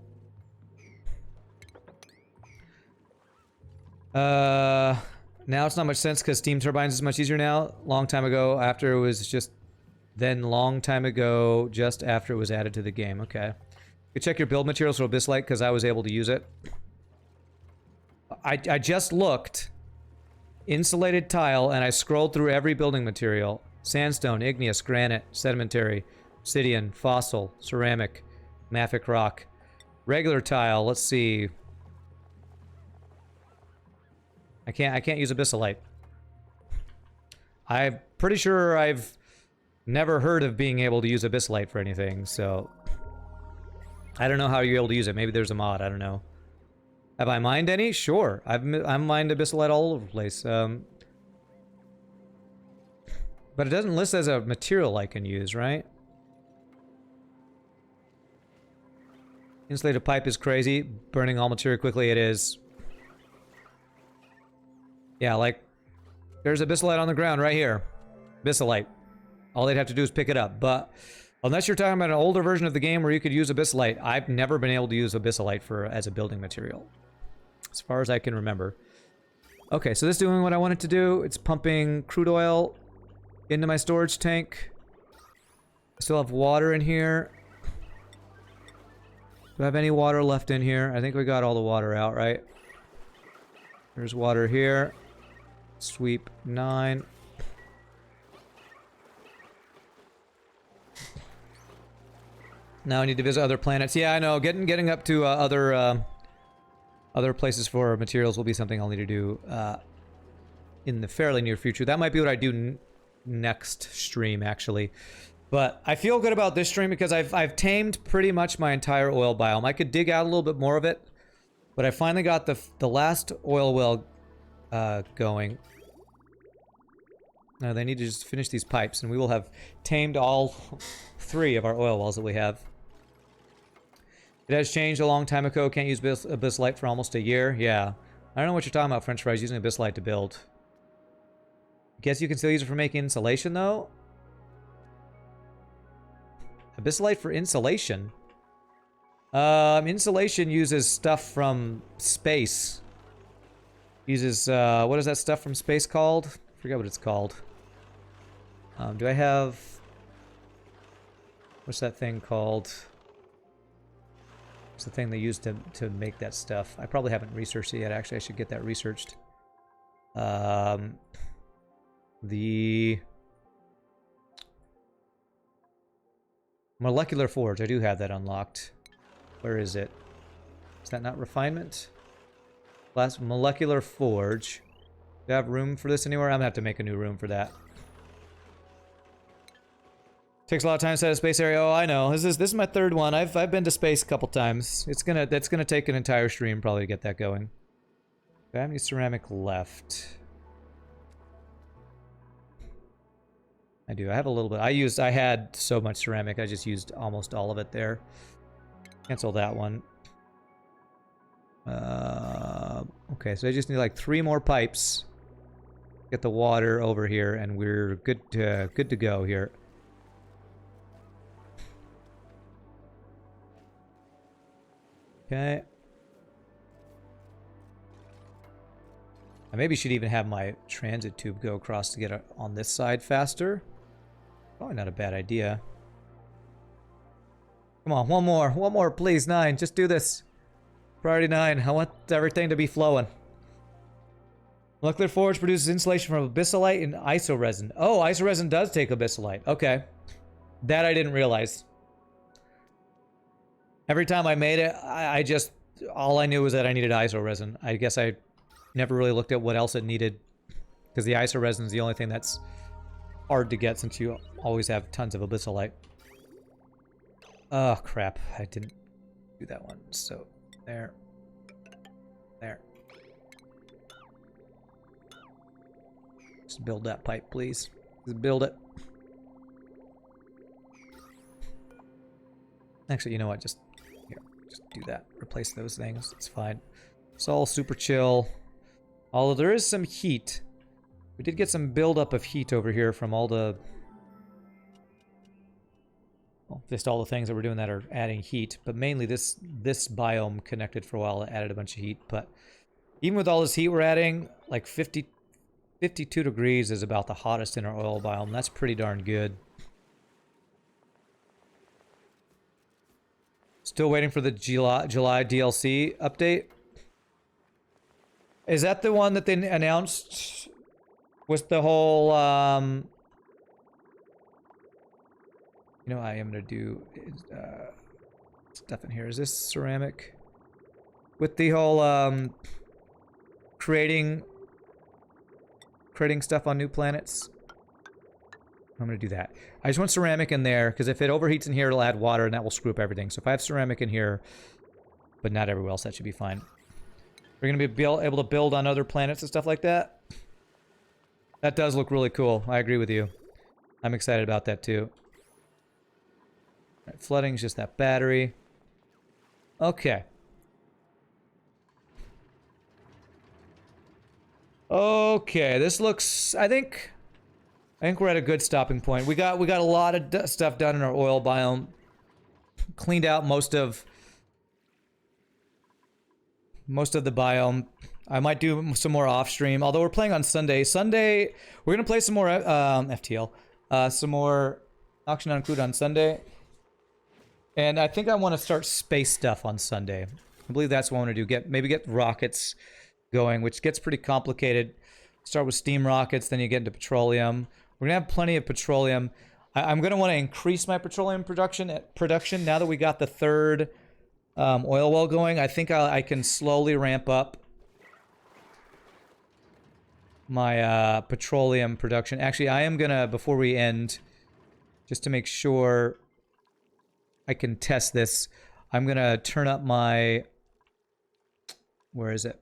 Now it's not much sense because steam turbines is much easier now. Long time ago, after it was just... Then long time ago, just after it was added to the game. Okay. You check your build materials for Abyssite because I was able to use it. I just looked. Insulated tile, and I scrolled through every building material. Sandstone, igneous, granite, sedimentary, obsidian, fossil, ceramic, mafic rock. Regular tile, let's see. I can't use Abyssite. I'm pretty sure I've never heard of being able to use Abyssite for anything, so... I don't know how you're able to use it. Maybe there's a mod, I don't know. Have I mined any? Sure. I've mined Abyssite all over the place. But it doesn't list as a material I can use, right? Insulated pipe is crazy. Burning all material quickly, it is. Yeah, like... There's Abyssite on the ground right here. Abyssite. All they'd have to do is pick it up, but... Unless you're talking about an older version of the game where you could use Abyssite, I've never been able to use Abyssite as a building material. As far as I can remember. Okay, so this is doing what I want it to do. It's pumping crude oil into my storage tank. I still have water in here. Do I have any water left in here? I think we got all the water out, right? There's water here. Sweep 9. Now I need to visit other planets. Yeah, I know. Getting up to other places for materials will be something I'll need to do in the fairly near future. That might be what I do next stream, actually. But I feel good about this stream because I've tamed pretty much my entire oil biome. I could dig out a little bit more of it, but I finally got the last oil well going. Now they need to just finish these pipes, and we will have tamed all 3 of our oil wells that we have. It has changed a long time ago. Can't use Abyssite for almost a year. Yeah. I don't know what you're talking about, French fries, using Abyssite to build. Guess you can still use it for making insulation, though? Abyssite for insulation? Insulation uses stuff from space. Uses, what is that stuff from space called? I forget what it's called. Do I have... What's that thing called? It's the thing they use to make that stuff. I probably haven't researched it yet. Actually, I should get that researched. The molecular forge. I do have that unlocked. Where is it? Is that not refinement? Last molecular forge. Do I have room for this anywhere? I'm gonna have to make a new room for that. Takes a lot of time to set a space area. Oh, I know. This is my 3rd one. I've been to space a couple times. That's gonna take an entire stream probably to get that going. Do I have any ceramic left? I do. I have a little bit. I had so much ceramic. I just used almost all of it there. Cancel that one. Okay, so I just need like 3 more pipes. Get the water over here, and we're good to go here. Okay. I maybe should even have my transit tube go across to get on this side faster. Probably not a bad idea. Come on, one more, please, 9. Just do this. Priority 9. I want everything to be flowing. Molecular Forge produces insulation from Abyssite and isoresin. Oh, isoresin does take Abyssite. Okay. That I didn't realize. Every time I made it, I just... All I knew was that I needed isoresin. I guess I never really looked at what else it needed. Because the isoresin is the only thing that's hard to get since you always have tons of Abyssite. Oh, crap. I didn't do that one. So, there. There. Just build that pipe, please. Just build it. Actually, you know what? Just do that. Replace those things. It's fine. It's all super chill. Although there is some heat We did get some buildup of heat over here from all the... Well, just all the things that we're doing that are adding heat. But mainly this biome connected for a while added a bunch of heat. But even with all this heat we're adding, like 52 degrees is about the hottest in our oil biome. That's pretty darn good. Still waiting for the July DLC update. Is that the one that they announced with the whole, you know, I am going to do stuff in here. Is this ceramic? With the whole, creating stuff on new planets. I'm going to do that. I just want ceramic in there, because if it overheats in here, it'll add water, and that will screw up everything. So if I have ceramic in here, but not everywhere else, that should be fine. We're going to be able to build on other planets and stuff like that. That does look really cool. I agree with you. I'm excited about that, too. All right, flooding is just that battery. Okay. Okay, this looks... I think we're at a good stopping point. We got a lot of stuff done in our oil biome. Cleaned out most of the biome. I might do some more off stream. Although we're playing on Sunday. Sunday we're gonna play some more FTL, some more Auction Not Included on Sunday. And I think I want to start space stuff on Sunday. I believe that's what I want to do. Maybe get rockets going, which gets pretty complicated. Start with steam rockets, then you get into petroleum. We're gonna have plenty of petroleum. I'm gonna want to increase my petroleum production now that we got the third oil well going. I think I can slowly ramp up my petroleum production. Actually, I am gonna, before we end, just to make sure I can test this, I'm gonna turn up my, where is it?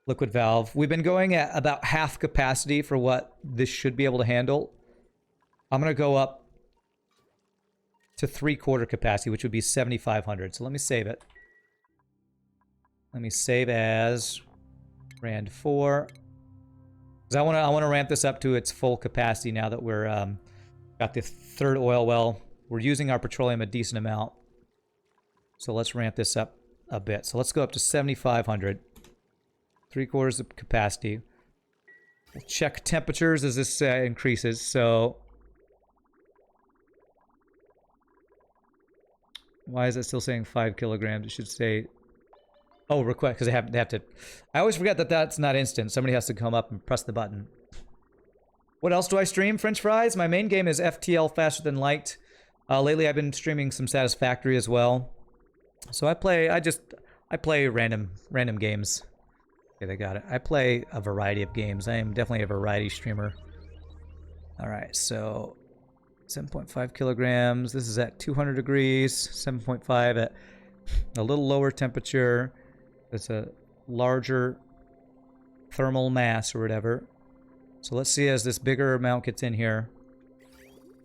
Liquid valve. We've been going at about half capacity for what this should be able to handle. I'm going to go up to 3/4 capacity, which would be 7,500. So let me save it. Let me save as Rand 4. Because I want to ramp this up to its full capacity now that we're got the third oil well. We're using our petroleum a decent amount. So let's ramp this up a bit. So let's go up to 7,500. 3/4 of capacity. We'll check temperatures as this increases. So, why is it still saying 5 kilograms? It should say, oh, request, because they have to. I always forget that that's not instant. Somebody has to come up and press the button. What else do I stream? French fries. My main game is FTL Faster Than Light. Lately, I've been streaming some Satisfactory as well. So I play random games. Okay, they got it. I play a variety of games. I am definitely a variety streamer. Alright, so 7.5 kilograms. This is at 200 degrees. 7.5 at a little lower temperature. It's a larger thermal mass or whatever. So let's see as this bigger amount gets in here,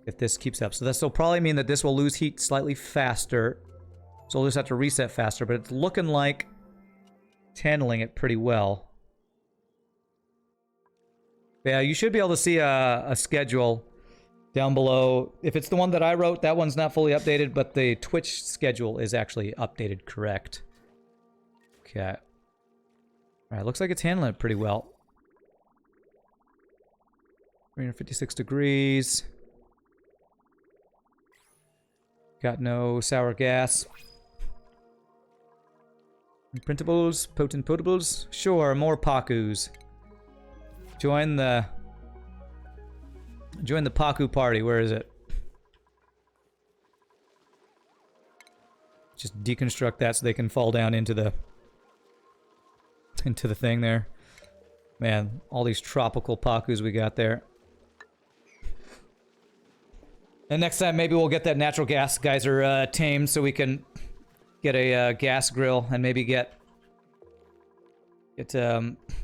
if this keeps up. So this will probably mean that this will lose heat slightly faster. So we'll just have to reset faster, but it's looking like it's handling it pretty well. Yeah, you should be able to see a schedule down below. If it's the one that I wrote, that one's not fully updated, but the Twitch schedule is actually updated correct. Okay. Alright, looks like it's handling it pretty well. 356 degrees. Got no sour gas. Printables, potent potables. Sure, more Pakus. Join the Paku party. Where is it? Just deconstruct that so they can fall down into the thing there. Man, all these tropical Pakus we got there. And next time maybe we'll get that natural gas geyser tamed so we can get a gas grill and maybe get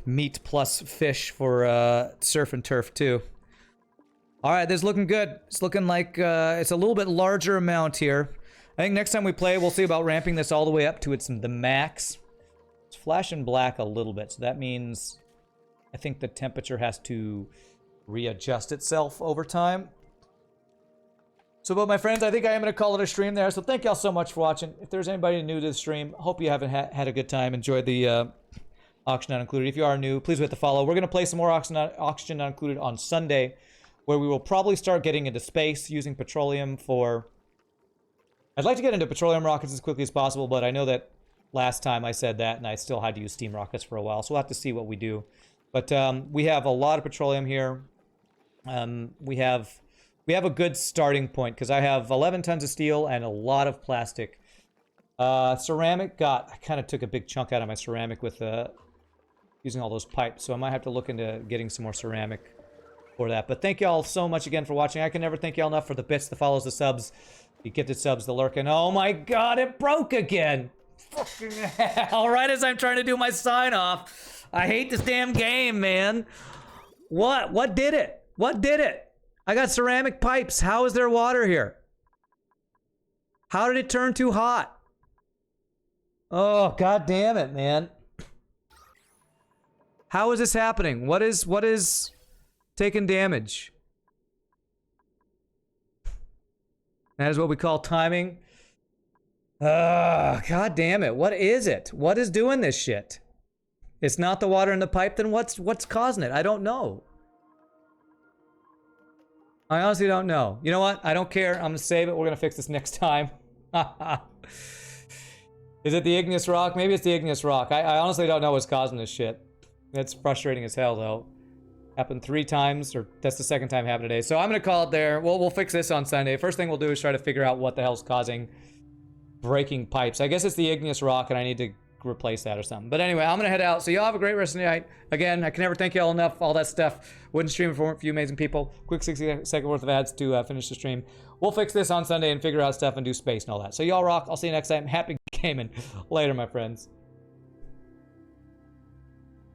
meat plus fish for surf and turf too. All right, this is looking good. It's looking like it's a little bit larger amount here. I think next time we play, we'll see about ramping this all the way up to the max. It's flashing black a little bit, so that means I think the temperature has to readjust itself over time. So, but my friends, I think I am going to call it a stream there. So thank y'all so much for watching. If there's anybody new to the stream, hope you haven't had a good time. Enjoyed the Oxygen Not Included. If you are new, please hit the follow. We're going to play some more Oxygen Not Included on Sunday, where we will probably start getting into space using petroleum for... I'd like to get into petroleum rockets as quickly as possible, but I know that last time I said that, and I still had to use steam rockets for a while, so we'll have to see what we do. But we have a lot of petroleum here. We have a good starting point, because I have 11 tons of steel and a lot of plastic. Ceramic I kind of took a big chunk out of my ceramic with using all those pipes, so I might have to look into getting some more ceramic for that. But thank y'all so much again for watching. I can never thank y'all enough for the bits, the follows, the subs. You get the subs, the lurking. Oh my god, it broke again! Fucking hell, right as I'm trying to do my sign off. I hate this damn game, man. What did it? What did it? I got ceramic pipes. How is there water here? How did it turn too hot? Oh, god damn it, man. How is this happening? What is taking damage? That is what we call timing. God damn it. What is it? What is doing this shit? It's not the water in the pipe, then what's causing it? I don't know. I honestly don't know. You know what? I don't care. I'm gonna save it. We're gonna fix this next time. Is it the igneous rock? Maybe it's the igneous rock. I honestly don't know what's causing this shit. It's frustrating as hell, though. Happened 3 times, or that's the second time it happened today. So I'm gonna call it there. We'll fix this on Sunday. First thing we'll do is try to figure out what the hell's causing breaking pipes. I guess it's the igneous rock, and I need to replace that or something. But anyway, I'm gonna head out. So y'all have a great rest of the night. Again, I can never thank y'all enough. All that stuff. Wouldn't stream for a few amazing people. Quick 60-second worth of ads to finish the stream. We'll fix this on Sunday and figure out stuff and do space and all that. So y'all rock. I'll see you next time. Happy gaming. Later, my friends.